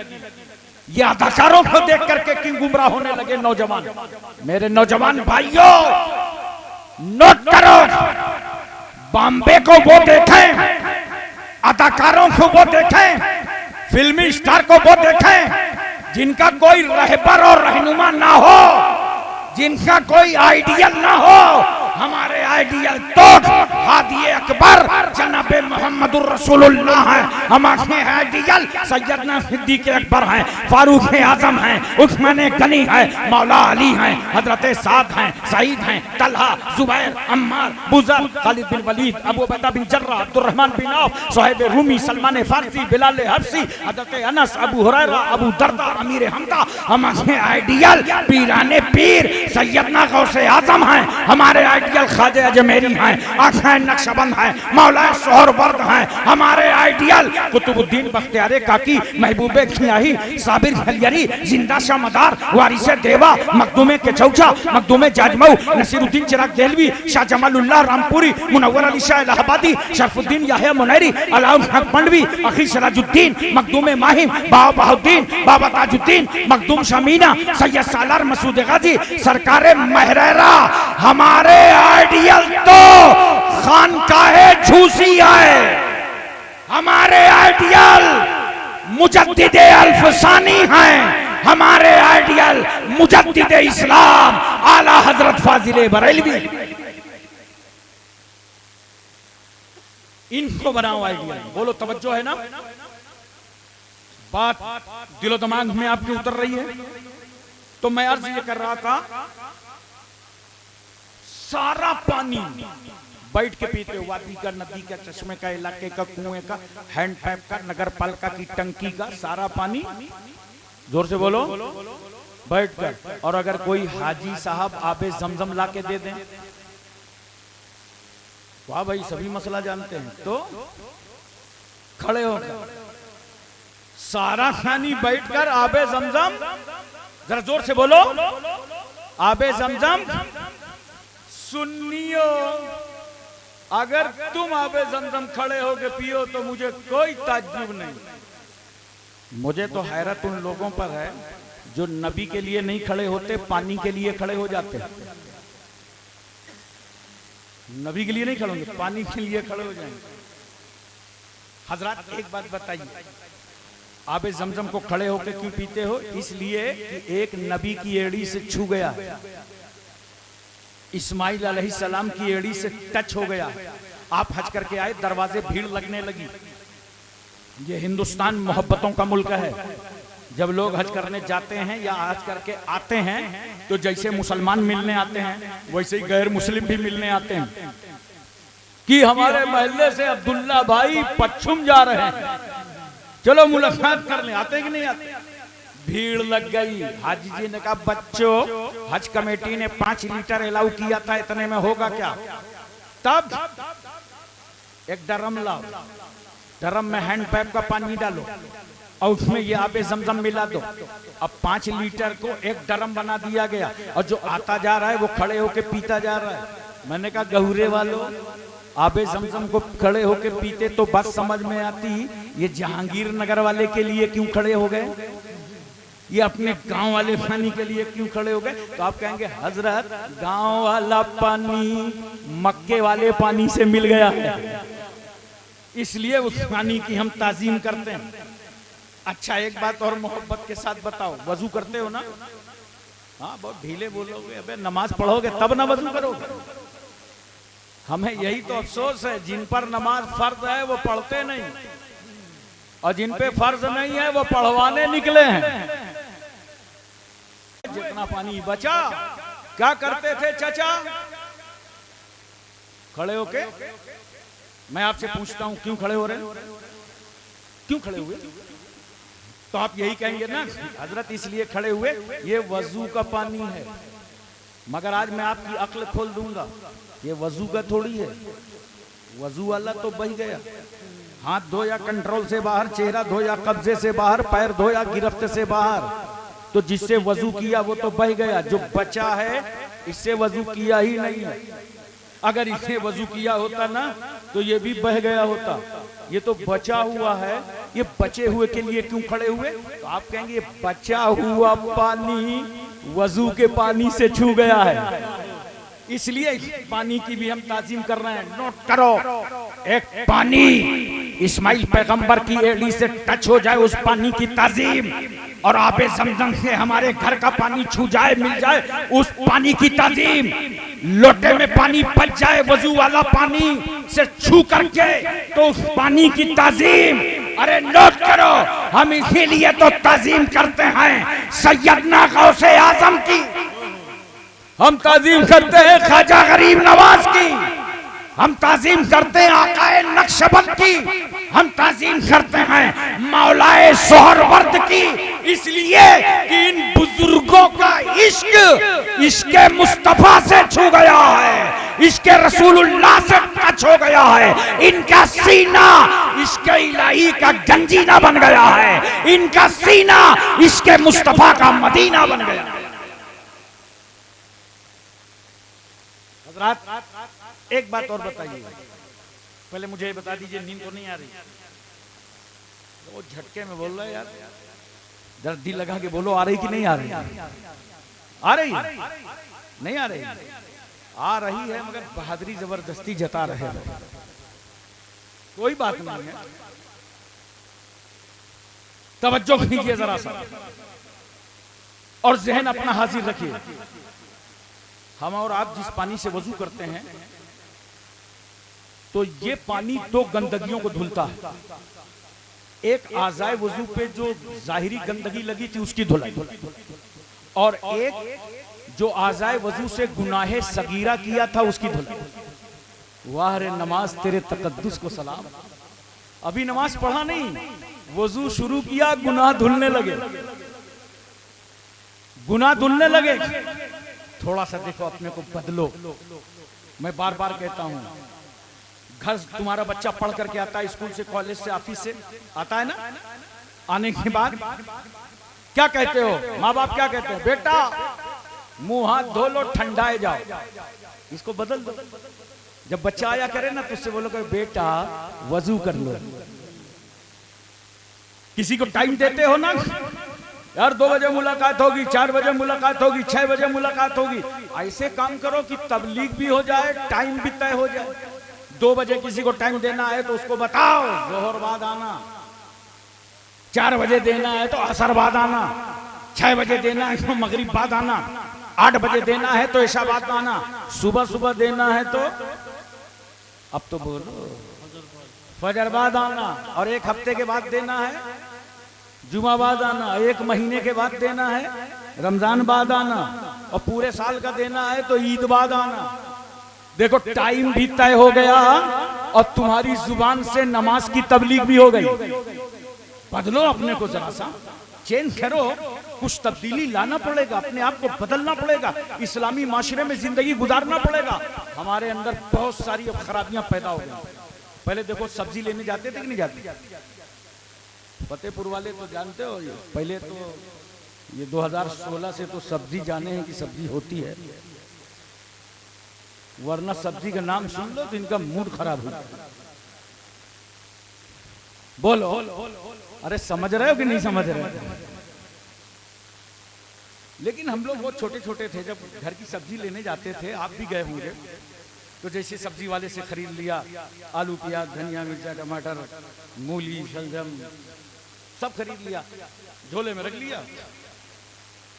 ये अदाकारों को देख करके क्यों गुमराह होने लगे नौजवान। मेरे नौजवान भाइयों, नोट करो, बॉम्बे को वो देखें, अदाकारों को वो देखें, फिल्मी स्टार को वो देखें जिनका कोई रहबर और रहनुमा ना हो, जिनका कोई आइडियल ना हो। हमारे आइडियल तो हादी अकबर जनाब मोहम्मदुर रसूलुल्लाह है। हमारे आइडियल सैयदना सिद्दीक अकबर हैं, फारूक आजम हैं, उस्मान गनी है, मौला अली हैं, हजरत साद हैं, सईद हैं, तलहा, जुबैर, अम्मार, बुजर, खालिद बिन वलीद, अबू उबैदा बिन जर्रा, अब्दुर्रहमान बिन औफ, सुहैब रूमी, सलमान फारसी, बिलाल हबशी, हजरत अनस, अबू हुरैरा, अबू दरदा, अमीर हमदा। हमारे आइडियल पीराने पीर सैयदना गौसे आजम हैं। हमारे आइडियल ख्वाजा अजमेरी हैं, आखाए नक्शबंद हैं, मौला सोहरवर्द हैं। हमारे आइडियल कुतुबुद्दीन बख्तियार काकी, महबूबे खियाही, साबिर खलियरी, जिंदा शाह मदार, वारिसे देवा, मखदूमे के चौचा, मखदूमे जाजमऊ, नसीरुद्दीन चिराग देहलवी, शाह जमालुल्लाह रामपुरी, मुनव्वर अली शाह इलाहाबादी, शरफुद्दीन याहिया मुनैरी, अलाउल हक मंडवी, अखी सिराजुद्दीन, मखदूमे माहिम, बाबा बहाउद्दीन, बाबा ताजुद्दीन, मखदूम शमीना, सैयद सालार मसूद गाजी, सरकारे महरेरा। हमारे आइडियल तो खानकाहे झूसी है। हमारे आइडियल मुजद्दिदे अल्फसानी हैं। हमारे आइडियल मुजद्दिदे इस्लाम आला हजरत फाजिले बरेलवी। इनको बनाओ आइडियल। बोलो तवज्जो है ना? बात दिलो दिमाग में आपके उतर रही है? तो मैं अर्ज ये कर रहा था, सारा पानी बैठ के पीते हो, वादी का, नदी का, चश्मे का, इलाके का, कुएं का, हैंडपैप का, नगर पालिका की टंकी का, सारा पानी, जोर से बोलो, बैठ कर। और अगर कोई हाजी साहब आबे जमजम ला के दे दें, वाह भाई सभी मसला जानते हैं, तो खड़े होकर सारा खानी बैठकर आबे जमजम, जरा जोर से बोलो, आबे जमजम सुन्नियो। अगर तुम आबे जमजम खड़े होके पियो तो मुझे कोई ताज्जुब नहीं। मुझे तो हैरत उन लोगों पर है जो नबी के लिए नहीं खड़े होते, पानी के लिए खड़े हो जाते। नबी के लिए नहीं खड़े होंगे, पानी के लिए खड़े हो जाएंगे। हजरत एक बात बताइए, आबे जमजम को खड़े होकर क्यों पीते हो? इसलिए कि एक नबी की एड़ी से छू गया, इस्माइल अलैहिस्सलाम की एड़ी से टच हो गया। आप हज करके आए, दरवाजे भीड़ लगने लगी। ये हिंदुस्तान मोहब्बतों का मुल्क है। जब लोग हज करने जाते हैं या हज करके आते हैं तो जैसे मुसलमान मिलने आते हैं वैसे ही गैर मुस्लिम भी मिलने आते हैं कि हमारे महल्ले से अब्दुल्ला भाई पश्चिम जा रहे हैं, चलो मुलाकात कर ले। आते कि नहीं आते? भीड़ लग गई। हाजी जी ने कहा बच्चों, हज कमेटी ने 5 लीटर अलाउ किया था, इतने में होगा क्या? तब एक ड्रम लाओ, ड्रम में हैंड पाइप का पानी डालो और उसमें ये आबे जमजम मिला दो। अब 5 लीटर को एक ड्रम बना दिया गया और जो आता जा रहा है वो खड़े होके पीता जा रहा है। मैंने कहा गहुरे वालों, आबे जमजम को खड़े होके पीते तो बात समझ में आती, ये जहांगीर नगर वाले के लिए क्यों खड़े हो गए, ये अपने गांव वाले पानी के लिए क्यों खड़े हो गए? तो आप कहेंगे हजरत, गांव वाला पानी मक्के वाले पानी से मिल गया है, इसलिए उस पानी की हम ताजीम करते हैं। अच्छा, एक बात और मोहब्बत के साथ बताओ, वजू करते हो ना? हाँ, बहुत ढीले बोलोगे, अबे नमाज पढ़ोगे तब ना वजू करोगे। हमें यही तो अफसोस है, जिन पर नमाज फर्ज है वो पढ़ते नहीं, और जिन पे फर्ज नहीं है वो पढ़वाने निकले हैं। जितना पानी बचा क्या करते थे चाचा? खड़े होके, मैं आपसे पूछता हूं क्यों खड़े हो रहे हैं? क्यों खड़े हुए? तो आप यही कहेंगे ना हजरत इसलिए खड़े हुए ये वजू का पानी है। मगर आज मैं आपकी अक्ल खोल दूंगा, ये वजू का थोड़ी है। वजू वाला तो बह गया, हाथ धोया कंट्रोल से बाहर, चेहरा धोया कब्जे से बाहर, पैर धोया गिरफ्त से बाहर, तो जिससे वजू किया वो तो बह गया। जो बचा है इससे वजू किया ही नहीं है। अगर इसने वजू किया होता ना तो ये भी बह गया होता। ये तो बचा हुआ है, ये बचे हुए के लिए क्यों खड़े हुए? तो आप कहेंगे बचा हुआ पानी वजू के पानी से छू गया है, इसलिए पानी की भी हम ताजीम कर रहे हैं। नोट करो, एक पानी इस्माइल पैगंबर की एड़ी से टच हो जाए उस पानी की ताजीम, और आबे जमजम से हमारे घर का पानी छू जाए, मिल जाए, उस पानी की ताजीम। लोटे में पानी बच जाए वजू वाला पानी से छू करके, तो उस पानी की ताजीम। अरे नोट करो, हम इसीलिए तो ताजीम करते हैं सैयदना गौसे आजम की, हम ताजीम करते हैं ख्वाजा गरीब नवाज की, हम ताजीम करते हैं आकाए नक्शबंद की, हम ताजीम करते हैं मौलाए सोहरवर्द की, इसलिए कि इन बुजुर्गों का इश्क इश्के मुस्तफा से छू गया है, इश्के रसूलुल्लाह से टच हो गया है। इनका सीना इश्के इलाही का गंजीना बन गया है, इनका सीना इश्के मुस्तफा का मदीना बन गया है। एक बात और बताइए, पहले मुझे बता दीजिए, नींद तो नहीं आ रही? वो झटके में बोल रहा है यार, जरा दिल लगा के बोलो, आ रही कि नहीं आ रही? आ रही नहीं? आ रही? आ रही है, मगर बहादुरी जबरदस्ती जता रहे हैं। कोई बात नहीं है, तवज्जो कीजिए जरा सा और जहन अपना हाजिर रखिए। हम और आप जिस पानी से वजू करते हैं तो ये पानी 2 गंदगियों को धुलता है। एक आज़ाए वजू पे जो जाहिरी गंदगी लगी थी उसकी धुलाई, और एक जो आज़ाए वजू से गुनाहे सगीरा किया था उसकी धुलाई। वाह रे नमाज, तेरे तकद्दुस को सलाम। अभी नमाज पढ़ा नहीं, वजू शुरू किया, गुनाह धुलने लगे, गुनाह धुलने लगे। थोड़ा सा देखो, अपने को बदलो। मैं बार बार कहता हूं, घर तुम्हारा बच्चा पढ़ करके आता है, स्कूल से, कॉलेज से, ऑफिस से आता है ना, आने के बाद क्या कहते हो? माँ बाप क्या कहते हैं? बेटा मुंह हाथ धो लो, ठंडाए जाओ, इसको बदल दो। जब बच्चा आया करे ना तो उससे बोलो कि बेटा वजू कर लो। किसी को टाइम देते हो ना यार, 2 बजे मुलाकात होगी, 4 बजे मुलाकात होगी, 6 बजे मुलाकात होगी, ऐसे काम करो कि तबलीग भी हो जाए, टाइम भी तय हो जाए। 2 बजे किसी को टाइम देना है तो उसको बताओ जोहर बाद आना, 4 बजे देना है तो असर बाद आना, 6 बजे देना है तो मगरिब बाद आना। 8 बजे देना है तो ऐशाबाद आना, सुबह सुबह देना है तो अब तो बोलो फजर बाद आना, और 1 हफ्ते के बाद देना है जुमा बाद आना, 1 महीने के बाद देना है रमजान बाद आना, और पूरे साल का देना है तो ईद बाद आना। देखो टाइम भी तय हो गया और तुम्हारी जुबान से नमाज की तबलीग भी हो गई। बदलो अपने को, जरा सा चेंज करो, कुछ तब्दीली लाना पड़ेगा, अपने आप को बदलना पड़ेगा, इस्लामी माशरे में जिंदगी गुजारना पड़ेगा। हमारे अंदर बहुत सारी अब खराबियां पैदा हो गई। पहले देखो सब्जी लेने जाते थे कि नहीं जाते? फतेहपुर वाले तो जानते हो, पहले तो ये 2016 से तो सब्जी जाने हैं कि सब्जी होती है, वरना सब्जी का नाम सुन लो तो इनका मूड खराब हो। बोलो, अरे समझ रहे हो कि नहीं समझ रहे हो? लेकिन हम लोग बहुत छोटे छोटे थे जब घर की सब्जी लेने जाते थे, आप भी गए होंगे, तो जैसे सब्जी वाले से खरीद लिया, आलू प्याज धनिया मिर्चा टमाटर मूली शलजम सब खरीद लिया, झोले में रख लिया,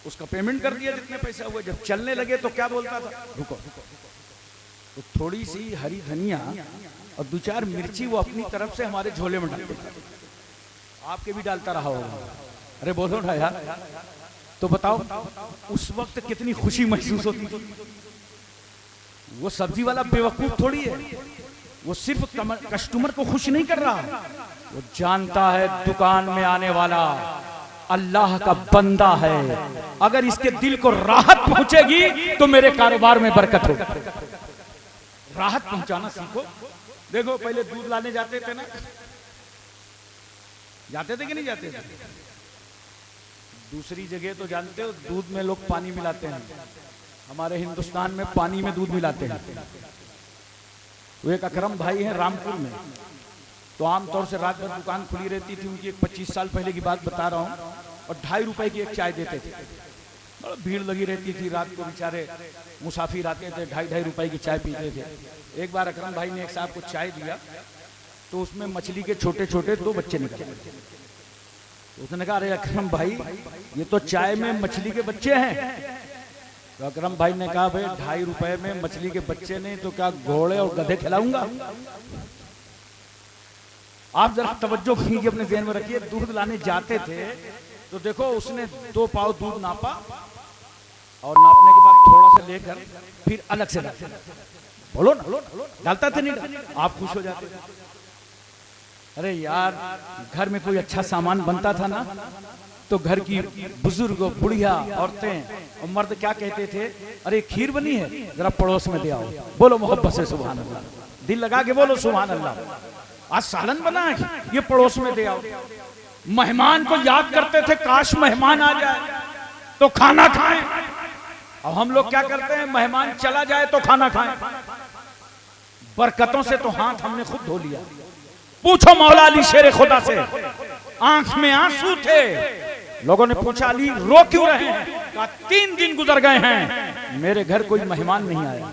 उसका पेमेंट कर दिया जितने पैसा हुए। जब चलने लगे तो क्या बोलता था, रुको, तो थोड़ी सी हरी धनिया और 2-4 मिर्ची वो अपनी तरफ से हमारे झोले में डालते थे। आपके भी डालता रहा होगा। अरे बोलो ना यार, तो बताओ उस वक्त कितनी खुशी महसूस होती थी। वो सब्जी वाला बेवकूफ थोड़ी है, वो सिर्फ कस्टमर को खुश नहीं कर रहा, वो जानता है दुकान में आने वाला अल्लाह का बंदा है, अगर इसके दिल को राहत पहुंचेगी तो मेरे कारोबार में बरकत होगी। राहत पहुंचाना सीखो। देखो पहले दूध लाने जाते थे ना, जाते थे कि नहीं जाते थे? दूसरी जगह तो जानते हो दूध में लोग पानी मिलाते हैं, हमारे हिंदुस्तान में पानी में दूध मिलाते हैं। वो एक अकरम भाई हैं रामपुर में, तो आमतौर से रात भर दुकान खुली रहती थी उनकी, एक 25 साल पहले की बात बता रहा हूँ, और 2.5 रुपए की एक चाय देते थे। बड़ा भीड़ लगी रहती थी, रात को बेचारे मुसाफिर आते थे, 2.5 रुपए की चाय पीते थे। एक बार अकरम भाई ने एक साहब को चाय दिया तो उसमें मछली के छोटे छोटे 2 बच्चे निकले। उसने कहा अरे अकरम भाई ये तो चाय में मछली के बच्चे हैं। तो अकरम भाई ने कहा भाई 2.5 रुपए में मछली के बच्चे नहीं तो क्या घोड़े और गधे खिलाऊंगा? आप जरा तवज्जो कीजिए, अपने ज़हन में रखिए। दूध लाने जाते थे तो देखो उसने 2 पाव दूध नापा और नापने के बाद थोड़ा सा लेकर फिर अलग से डालता। बोलो ना, डालता थे नहीं? आप खुश हो जाते। अरे यार घर में कोई अच्छा सामान बनता था ना तो घर की बुजुर्ग बुढ़िया औरतें और मर्द क्या कहते थे, अरे खीर बनी है जरा पड़ोस में दे आओ। बोलो मोहब्बत से सुभान अल्लाह, दिल लगा के बोलो सुभान अल्लाह। आज सालन बना है ये पड़ोस में दे आओ। मेहमान को याद करते थे, काश मेहमान आ जाए तो खाना खाएं। अब हम लोग क्या करते हैं, मेहमान चला जाए तो खाना खाएं। बरकतों से तो हाथ हमने खुद धो लिया। पूछो मौला अली शेर खुदा से, आंख में आंसू थे। लोगों ने पूछा अली रो क्यों रहे हैं? कहा 3 दिन गुजर गए हैं मेरे घर कोई मेहमान नहीं आया।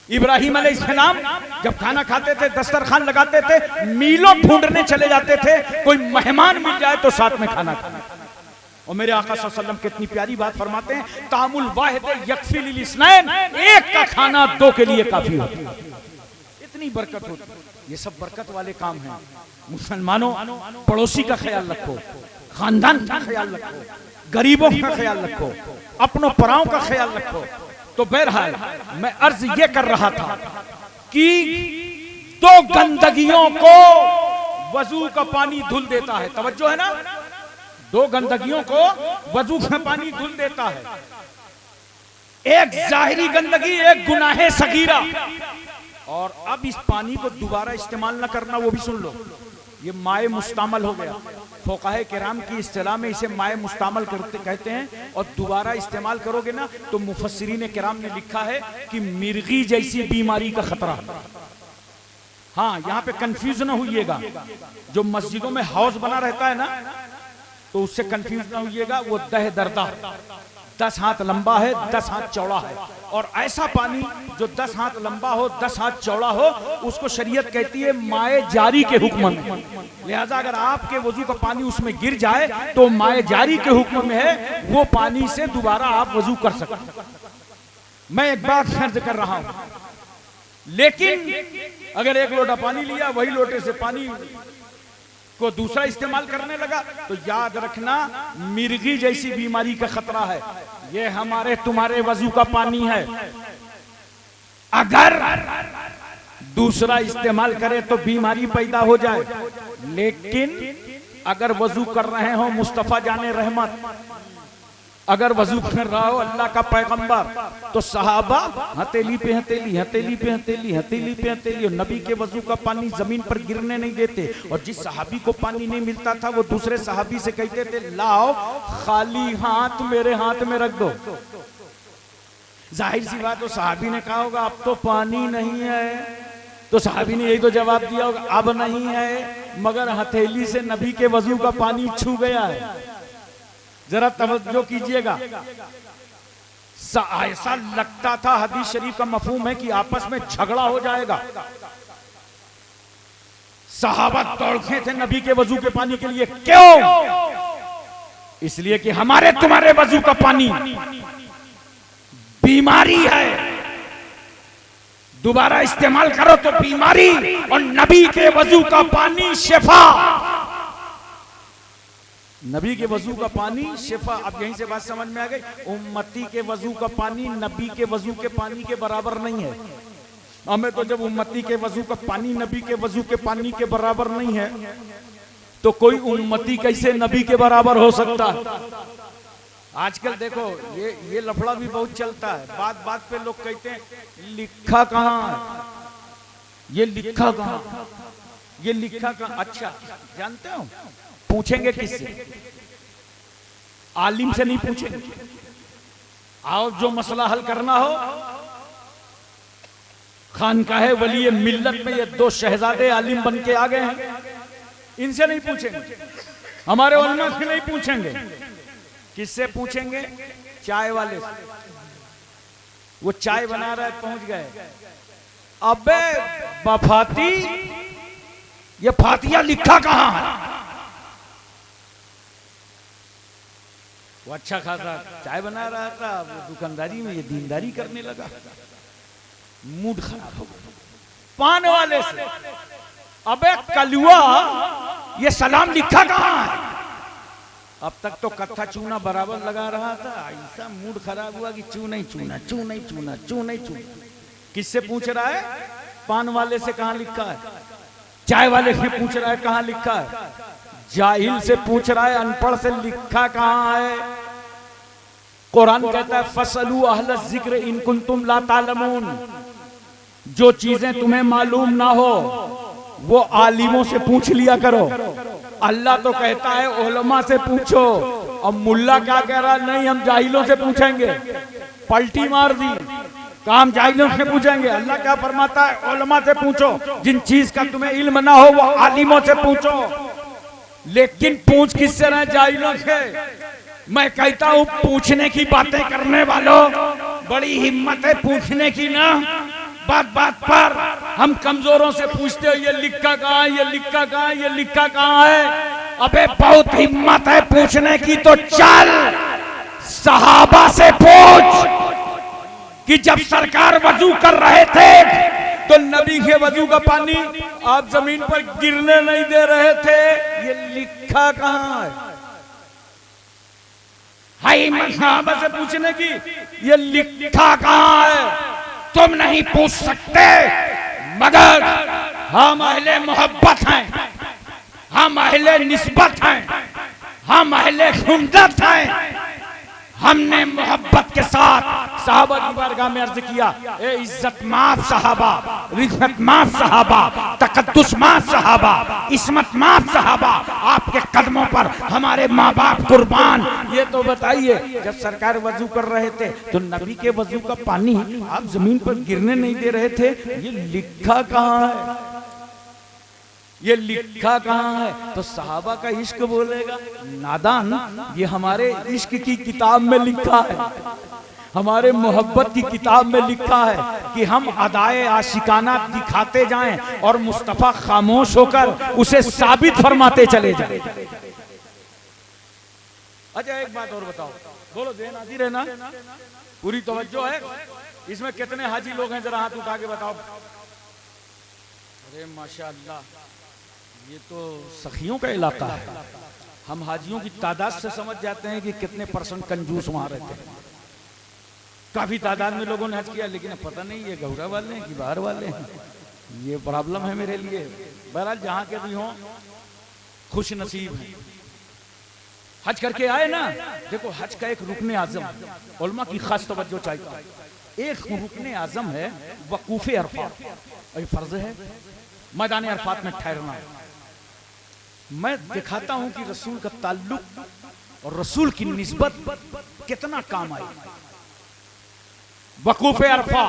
इब्राहिम अलैहिस्सलाम जब खाना खाते थे, दस्तरखान लगाते थे, मीलों ढूंढने चले जाते थे, कोई मेहमान मिल जाए तो साथ में खाना खाना। और मेरे आका सल्लल्लाहु अलैहि वसल्लम कितनी प्यारी बात फरमाते हैं, तामुल वाहिद यकफी लिल इस्नैन, एक का खाना 2 के लिए काफी होता है। इतनी बरकत होती है। ये सब बरकत वाले काम हैं। मुसलमानों पड़ोसी का ख्याल रखो, खानदान का ख्याल रखो, गरीबों का ख्याल रखो, अपनों पराओं का ख्याल रखो। तो बहरहाल मैं अर्ज ये कर रहा था कि 2 गंदगियों को वजू का पानी धुल देता है। तवज्जो है ना, 2 गंदगियों को वजू का पानी धुल देता है। एक जाहिरी गंदगी, एक गुनाहे सगीरा। और अब इस पानी को दोबारा इस्तेमाल न करना, वो भी सुन लो, ये माए मुस्तामल हो गया। फुक़ाहे किराम की इस्तिलाह में इसे माए मुस्तामल कहते हैं। और दोबारा इस्तेमाल करोगे ना तो मुफस्सिरीन किराम ने लिखा है कि मिर्गी जैसी बीमारी का खतरा। हाँ, यहाँ पे कंफ्यूज न होइएगा। जो मस्जिदों में हौज बना रहता है ना, तो उससे कंफ्यूज न होइएगा, वो दह दर्दा 10 हाथ लंबा है, 10 हाथ चौड़ा है। और ऐसा पानी जो 10 हाथ लंबा हो, 10 हाथ चौड़ा हो, उसको शरीयत कहती है माए जारी के हुक्म में। लिहाजा अगर आपके वजू का पानी उसमें गिर जाए तो माए जारी के हुक्म में है, वो पानी से दोबारा आप वजू कर सकते। मैं एक बात अर्ज कर रहा हूं, लेकिन अगर एक लोटा पानी लिया, वही लोटे से पानी को दूसरा इस्तेमाल करने लगा, तो याद रखना मिर्गी जैसी बीमारी का खतरा है। ये हमारे तुम्हारे वजू का पानी है, अगर दूसरा इस्तेमाल करे तो बीमारी पैदा हो जाए। लेकिन अगर वजू कर रहे हो मुस्तफा जाने रहमत, अगर वजू कर रहा हो अल्लाह का पैगंबर, तो सहाबा हथेली पे हथेली, हथेली पे हथेली, हथेली पे हथेली, और नबी के वजू का पानी जमीन पर गिरने नहीं देते। और जिस सहाबी को पानी नहीं मिलता था वो दूसरे सहाबी से कहते थे लाओ खाली हाथ मेरे हाथ में रख दो। जाहिर सी बात, तो सहाबी ने कहा होगा अब तो पानी नहीं है, तो सहाबी ने यही तो जवाब दिया होगा अब नहीं है, मगर हथेली से नबी के वजू का पानी छू गया है। जरा तवज्जो कीजिएगा, ऐसा लगता था, हदीस शरीफ का मफहूम है कि आपस में झगड़ा हो जाएगा। सहाबा दौड़ते थे नबी के वजू के पानी के लिए। क्यों? इसलिए कि हमारे तुम्हारे वजू का पानी बीमारी है, दोबारा इस्तेमाल करो तो बीमारी, और नबी के वजू का पानी शिफा। नबी के वजू का पानी शिफा। अब यहीं से बात समझ में आ गई, उम्मती के वजू का पानी नबी के वजू के पानी के बराबर नहीं है। हमें तो जब उम्मती के वजू का पानी नबी के वजू के पानी के बराबर नहीं है, तो कोई उम्मती कैसे नबी के बराबर हो सकता है? आजकल देखो ये लफड़ा भी बहुत चलता है। बात बात पे लोग कहते हैं लिखा कहाँ है, ये लिखा कहाँ, ये लिखा कहाँ। अच्छा जानते हो, पूछेंगे किससे? आलिम से नहीं पूछेंगे। आओ जो मसला हल करना हो, खानकाहे वली मिल्लत में ये 2 शहजादे आलिम बन के आ गए हैं, इनसे नहीं पूछेंगे, हमारे उलमा से नहीं पूछेंगे। किससे पूछेंगे? चाय वाले से। वो चाय बना रहा है, पहुंच गए, अबे बफाती ये फातिया लिखा कहां है? वो अच्छा खासा चाय बना रहा था, वो दुकानदारी में ये दीनदारी करने लगा, मूड खराब हो गया। पान वाले से, अबे कलुआ ये सलाम लिखा कहां है? अब तक तो कत्था चूना बराबर लगा रहा था, ऐसा मूड खराब हुआ कि चू नहीं चूना, चू नहीं चूना, चू नहीं चूना। किससे पूछ रहा है? पान वाले से कहां लिखा है। चाय वाले से पूछ रहा है कहां लिखा है। जाहिल से पूछ रहा है, अनपढ़ से लिखा कहां है। कुरान कहता है फसलू अहल जिक्र इन कुंतुम ला तालमून, जो चीजें तुम्हें मालूम ना हो वो आलिमों से पूछ लिया करो। अल्लाह तो कहता है उलमा से पूछो, अब मुल्ला क्या कह रहा? नहीं हम जाहिलों से पूछेंगे। पलटी मार दी, काम जाहिलों से पूछेंगे। अल्लाह क्या फरमाता है? उलमा से पूछो, जिन चीज का तुम्हें इल्म ना हो वो आलिमों से पूछो। लेकिन पूछ किससे रहे? जाहिलों से। मैं कहता हूं पूछने की बातें करने वालों, बड़ी हिम्मत है पूछने की ना। बात बात पर हम कमजोरों से पूछते हो ये लिखा कहां है, ये लिखा कहां है, ये लिखा कहां है। अबे बहुत हिम्मत है पूछने की तो चल सहाबा से पूछ कि जब सरकार वजू कर रहे थे तो नबी के वजू का पानी आप जमीन पर गिरने नहीं दे रहे थे, ये लिखा कहां है? हिम्मत सहाबा से पूछने की, ये लिखा कहां है? तुम नहीं पूछ सकते, मगर हम अहले मोहब्बत हैं, हम अहले निस्बत हैं, हम अहले सुन्नत हैं। हमने मोहब्बत के साथ सहाबा की बारगाह में अर्ज किया, ए इज्जत माफ सहाबा, रिफत माफ सहाबा, तकद्दुस माफ सहाबा, इस्मत माफ सहाबा, आपके कदमों पर हमारे माँ बाप कुर्बान। ये तो बताइए जब सरकार वजू कर रहे थे तो नबी के वजू का पानी आप जमीन पर गिरने नहीं दे रहे थे, ये लिखा कहाँ है? ये लिखा कहाँ है? तो सहाबा का इश्क बोलेगा? नादान, ये हमारे इश्क की किताब में लिखा है, हमारे मोहब्बत की किताब में लिखा है कि हम अदाए आशिकाना दिखाते जाएं और मुस्तफा खामोश होकर उसे साबित फरमाते चले जाएं। अच्छा एक बात और बताओ, बोलो देन हाजिर है ना, पूरी तवज्जो है? इसमें कितने हाजी लोग हैं, जरा हाथ उठा के बताओ। अरे माशाअल्लाह, ये तो सखियों का इलाका है। हम हाजियों की तादाद से समझ जाते हैं कि कितने परसेंट कंजूस वहां रहते हैं। काफी तादाद में लोगों ने हज किया, लेकिन पता नहीं ये गौरा वाले हैं कि बाहर वाले हैं, ये प्रॉब्लम है मेरे लिए। बहरहाल जहां के भी हों, खुश नसीब हैं। हज करके आए ना, देखो हज का एक रुकने आजम, उलमा की खास तवज्जो चाहिए। एक रुकने आजम है वकूफे अरफात, ये फर्ज है मैदान अरफात में ठहरना। मैं दिखाता हूं कि रसूल का ताल्लुक और रसूल की निस्बत कितना काम आई। वकूफे अरफा,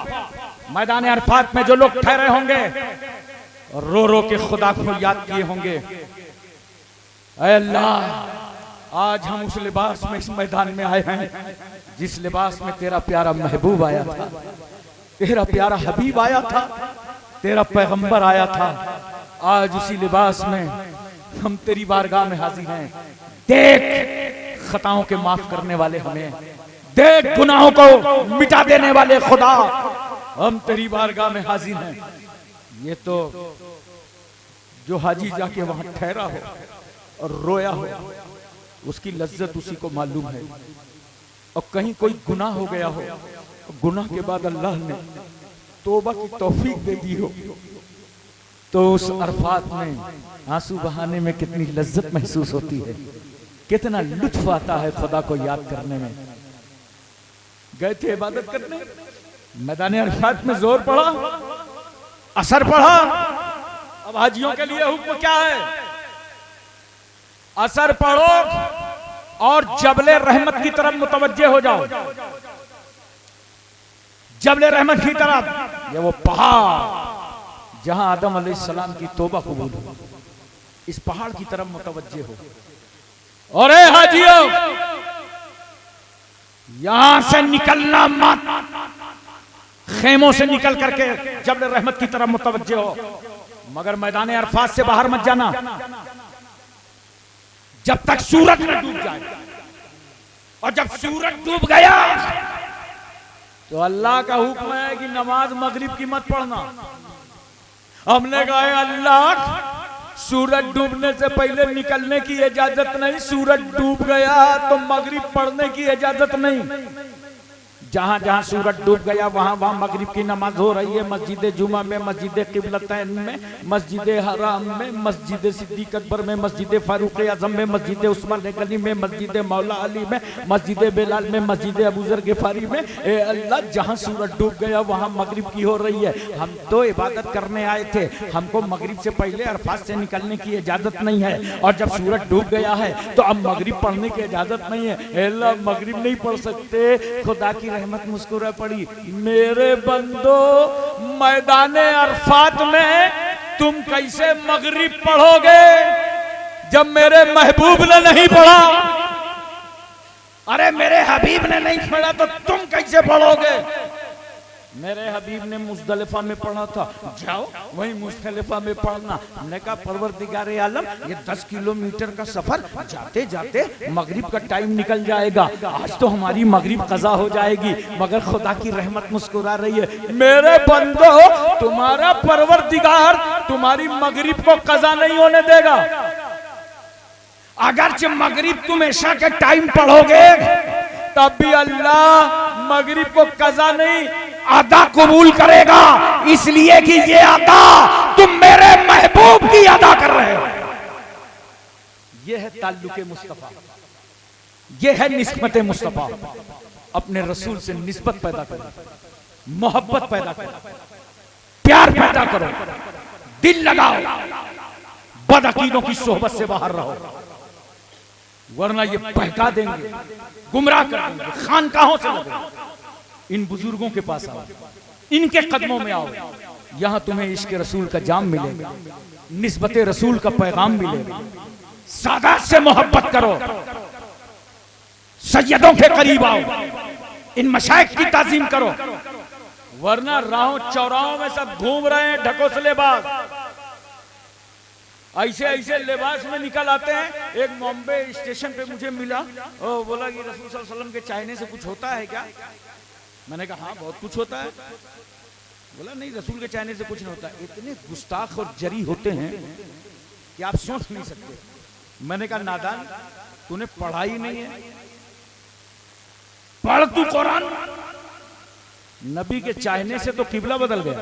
मैदान अरफात में जो लोग ठहरे होंगे रो रो के खुदा को याद किए होंगे, ऐ अल्लाह आज हम उस लिबास में इस मैदान में आए हैं जिस लिबास में तेरा प्यारा महबूब आया था, तेरा प्यारा हबीब आया था, तेरा पैगंबर आया था। आज उसी लिबास में हम तेरी बारगाह में हाजिर हैं। देख खताओं के माफ करने वाले हमें, देख गुनाहों को मिटा देने वाले खुदा, हम तेरी बारगाह में हाजिर हैं। ये तो जो हाजी जाके वहां ठहरा हो और रोया हो, उसकी लज्जत उसी को मालूम है। और कहीं कोई गुनाह हो गया हो, गुनाह के बाद अल्लाह ने तौबा की तौफीक दे दी हो, तो उस अरफात में आंसू बहाने में कितनी लज्जत महसूस होती है, कितना लुत्फ आता है खुदा को याद करने में। गए थे इबादत करने, मैदान अरफात में जोर पड़ा, असर पड़ा। अब हाजियों के लिए हुक्म क्या है? असर पढ़ो और जबले रहमत की तरफ मुतवज्जे हो जाओ। जबले रहमत की तरफ, ये वो पहाड़ जहां आदम अलैहिस्सलाम की तौबा कबूल हो, इस पहाड़ की तरफ मुतवज्जे हो। और ए हाजियों, यहां से निकलना मत, खेमों से निकल करके जबले रहमत की तरफ मुतवज्जे हो, मगर मैदान अरफात से बाहर मत जाना जब तक सूरज न डूब जाए। और जब सूरज डूब गया तो अल्लाह का हुक्म है कि नमाज मगरिब की मत पढ़ना। हमने कहा अल्लाह, सूरज डूबने से पहले निकलने की इजाजत नहीं, सूरज डूब गया तो मगरिब पढ़ने की इजाजत नहीं। जहां जहां सूरज डूब गया वहां वहां मगरिब की नमाज हो रही है। मस्जिद जुमा में, मस्जिद किबलतैन में, मस्जिद हराम में, मस्जिद सिद्दीक अकबर में, मस्जिद फारूक आजम में, मस्जिद उस्मान गनी में, मस्जिद मौला अली में, मस्जिद बेलाल में, मस्जिद अबू जर गिफारी में। ए अल्लाह, जहां सूरज डूब गया वहां मगरिब की हो रही है। हम तो इबादत करने आए थे, हमको मगरिब से पहले अरफात से निकलने की इजाजत नहीं है। और जब सूरज डूब गया है तो अब मगरिब पढ़ने की इजाजत नहीं है। ए अल्लाह, मगरिब नहीं पढ़ सकते। खुदा की रहमत मुस्कुरा पड़ी। मेरे बंदो, मैदाने अरफात में तुम कैसे मगरिब पढ़ोगे जब मेरे महबूब ने नहीं पढ़ा? अरे मेरे हबीब ने नहीं पढ़ा तो तुम कैसे पढ़ोगे? मेरे हबीब ने मुज़दलिफा में पढ़ा था, जाओ वहीं मुज़दलिफा में पढ़ना। हमने कहा परवरदिगारे आलम, ये 10 किलोमीटर का सफर जाते जाते मगरिब का टाइम निकल जाएगा, आज तो हमारी मगरिब कज़ा हो जाएगी। मगर खुदा की रहमत मुस्कुरा रही है। मेरे बंदो, तुम्हारा परवरदिगार तुम्हारी मगरिब को कज़ा नहीं होने देगा। अगरचे मगरिब तुम ऐशा के टाइम पढ़ोगे तब भी अल्लाह मगरिब को कज़ा नहीं, अदा कबूल करेगा, इसलिए कि ये अदा तुम मेरे महबूब की अदा कर रहे हो। ये है ताल्लुके मुस्तफा, ये है निस्बत मुस्तफा। अपने रसूल से निस्बत पैदा करो, मोहब्बत पैदा करो, प्यार पैदा करो, दिल लगाओ, बदअकीदों की सोहबत से बाहर रहो, वरना ये बहका देंगे, गुमराह कर देंगे। खानकाहों से लगो, इन बुजुर्गों के पास आओ, इनके कदमों में आओ, यहां तुम्हें इश्क रसूल का जाम मिलेगा। निस्बते रसूल का पैगाम मिलेगा। सादात से मोहब्बत करो, सैयदों के करीब आओ, इन मशाइख की ताजीम करो, वरना राहों चौराहों में सब घूम रहे हैं ढकोसलेबाज, ऐसे ऐसे लिबास में निकल आते हैं। एक बॉम्बे स्टेशन पे मुझे मिला, ओ बोला कि रसूल सल्लल्लाहु अलैहि वसल्लम के चाहने से कुछ होता है क्या? मैंने कहा हाँ बहुत कुछ होता है। बोला नहीं, रसूल के चाहने से कुछ नहीं होता। इतने गुस्ताख और जरी होते हैं कि आप सोच नहीं सकते। मैंने कहा नादान, तूने पढ़ा ही नहीं है, पढ़ तू कुरान। नबी के चाहने से तो किबला बदल गया।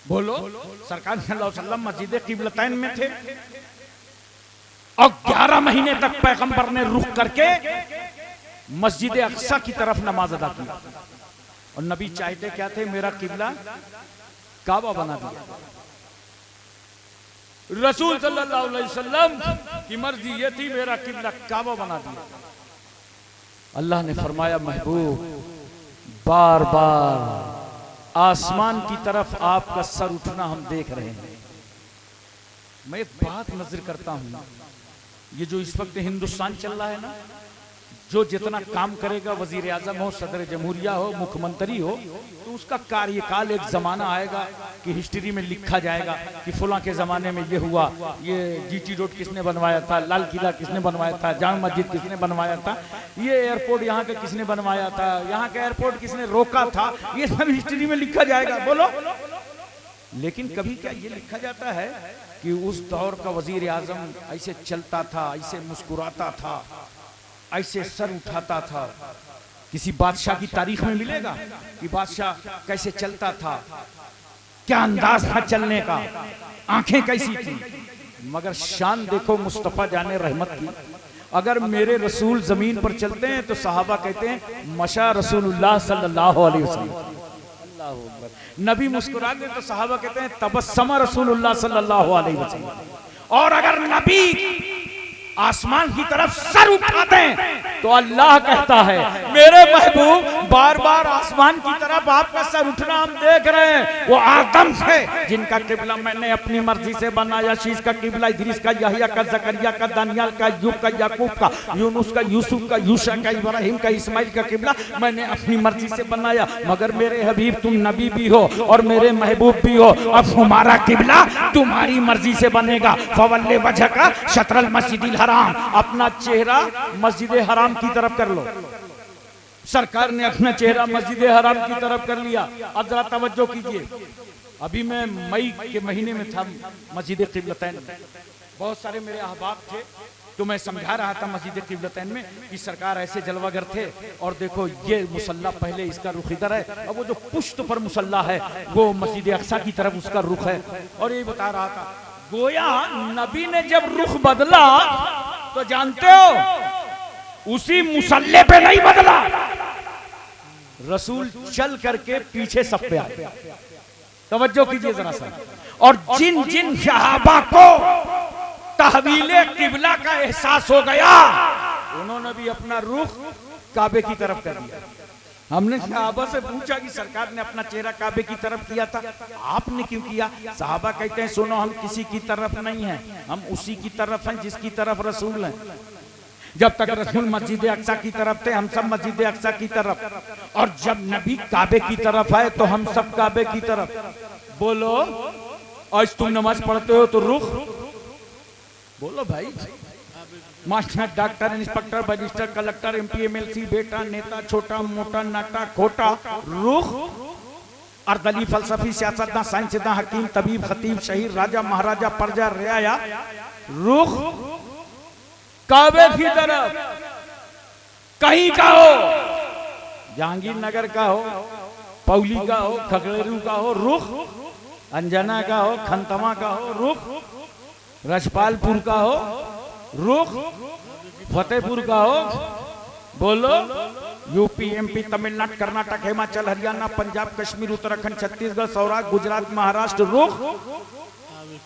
बोलो, सरकार सल्लल्लाहु अलैहि वसल्लम मस्जिद किबलतैन में थे और 11 महीने तक पैगंबर ने रुख करके मस्जिद अक्सा की तरफ नमाज अदा की। और नबी चाहते क्या थे? मेरा किबला काबा बना दिया। रसूल सल्लल्लाहु अलैहि वसल्लम की मर्जी ये थी, मेरा किबला काबा बना दिया। अल्लाह ने फरमाया, महबूब बार बार आसमान की तरफ आपका सर उठना हम देख रहे हैं। मैं एक बात नजर करता हूं, ये जो इस वक्त हिंदुस्तान चल रहा है ना, जो जितना काम करेगा, वजीर आजम हो, सदर जमहूरिया हो, मुख्यमंत्री हो, तो उसका कार्यकाल एक जमाना आएगा कि हिस्ट्री में लिखा जाएगा कि फुला के जमाने में ये हुआ, ये जीटी रोड किसने बनवाया था, लाल किला किसने बनवाया था, जामा मस्जिद किसने बनवाया था, ये एयरपोर्ट यहाँ का किसने बनवाया था, यहाँ का एयरपोर्ट किसने रोका था, ये सब हिस्ट्री में लिखा जाएगा। बोलो, लेकिन कभी क्या ये लिखा जाता है कि उस दौर का वजीर आजम ऐसे चलता था, ऐसे मुस्कुराता था, ऐसे सर उठाता था? किसी बादशाह की तारीख में मिलेगा कि बादशाह कैसे चलता था, क्या अंदाज था चलने का, आंखें कैसी थी? मगर शान देखो मुस्तफा जाने रहमत की। अगर मेरे रसूल जमीन पर चलते हैं तो सहाबा कहते हैं मशा रसूलुल्लाह सल्लल्लाहु अलैहि वसल्लम। नबी मुस्कुरा गए तो सहाबा कहते हैं तबस्समा रसूलुल्लाह सल्लल्लाहु अलैहि वसल्लम। और अगर नबी आसमान की तरफ सर उठाते हैं तो अल्लाह कहता है मेरे महबूब बार बार आसमान की तरफ आपका सर उठना हम देख रहे हैं। वो आदम से जिनका किबला मैंने अपनी मर्जी से बनाया, शीश का किबला इदरीस का, यहया का, जकरिया का, दानियाल का, यूब का, याकूब का, यूनुस का, यूसुफ का, यूशा का, इब्राहिम का, इस्माइल का किबला मैंने अपनी मर्जी से बनाया। मगर मेरे हबीब तुम नबी भी हो और मेरे महबूब भी हो, अब हमारा किबला तुम्हारी मर्जी से बनेगा। फवल्ले वजह का शतरल मस्जिदिल हराम, अपना चेहरा मस्जिद हराम की तरफ कर लो। सरकार ने अपना चेहरा मस्जिद हराम की तरफ कर लिया। अब जरा तवज्जो कीजिए, अभी मैं मई के महीने में था मस्जिद किबलतैन, बहुत सारे मेरे अहबाब थे, तो मैं समझा रहा था मस्जिद किबलतैन में कि सरकार ऐसे जलवागर थे और देखो ये मुसल्ला पहले इसका रुख इधर है, अब वो जो पुश्त पर मुसल्ला है वो मस्जिद अक्सा की तरफ उसका रुख है। और ये बता रहा था गोया नबी ने जब रुख बदला तो जानते हो उसी मुसल्ले पे नहीं बदला, रसूल चल करके पीछे सब पे आए। तवज्जो कीजिए जरा सा। और जिन जिन सहाबा को तहवीले किबला का एहसास हो गया उन्होंने भी अपना रुख काबे की तरफ कर दिया। हमने सहाबा से पूछा कि सरकार ने अपना चेहरा काबे की तरफ किया था, आपने क्यों किया? सहाबा कहते हैं सुनो, हम किसी की तरफ नहीं हैं, हम उसी की तरफ हैं जिसकी तरफ रसूल हैं। जब तक रसूल मस्जिद अक्सा की तरफ थे हम सब मस्जिद अक्सा की तरफ, और जब नबी काबे की तरफ आए तो हम सब काबे की तरफ। बोलो, आज तुम नमाज पढ़ते हो तो रुख बोलो भाई, master, doctor, inspector, barrister, collector, MP, MLC, बेटा, नेता, छोटा मोटा, नाटा खोटा, रुख अर्दली, फलसफी, सियासतदान, साइंसदान, हकीम, तबीब, खतीब, शहीद, राजा, महाराजा, प्रजा, रियाया, रुख काबे की तरफ। कहीं का हो, जहांगीर नगर का हो, पौली का हो, खगड़ेरू का हो, रुख अंजना का हो, खंतमा का हो, रुख रजपालपुर का हो, रुख फतेहपुर का हो। बोलो, यूपी, एमपी, तमिलनाडु, कर्नाटक, हिमाचल, हरियाणा, पंजाब, कश्मीर, उत्तराखंड, छत्तीसगढ़, सौराष्ट्र, गुजरात, महाराष्ट्र, रुख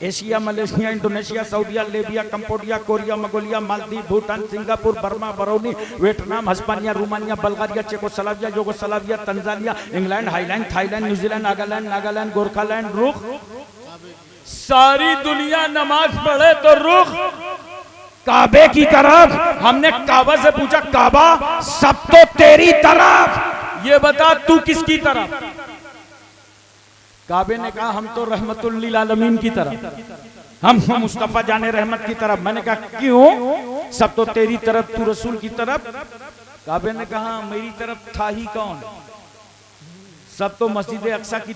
एशिया, मलेशिया, इंडोनेशिया, सऊदिया, Libya, Cambodia, Korea, Mongolia, Maldives, Bhutan, Singapore, Burma, Barauni, Vietnam, Hispania, Romania, Bulgaria, Czechoslovakia, Yugoslavia, Tanzania, England, Highland, Thailand, New Zealand, Nagaland, Gorkhaland, रुख। सारी दुनिया नमाज पढ़े तो रुख काबे की तरफ। हमने काबा से पूछा, काबा सब तो तेरी तरफ, ये बता तू किसकी तरफ? काबे ने कहा हम तो रहमतुल लिल आलमीन की तरफ, हम मुस्तफा जाने रहमत की तरफ। मैंने कहा क्यों? सब तो तेरी तरफ, तू रसूल की तरफ। काबे ने कहा मेरी तरफ था ही कौन, सब तो मस्जिद अक्सा की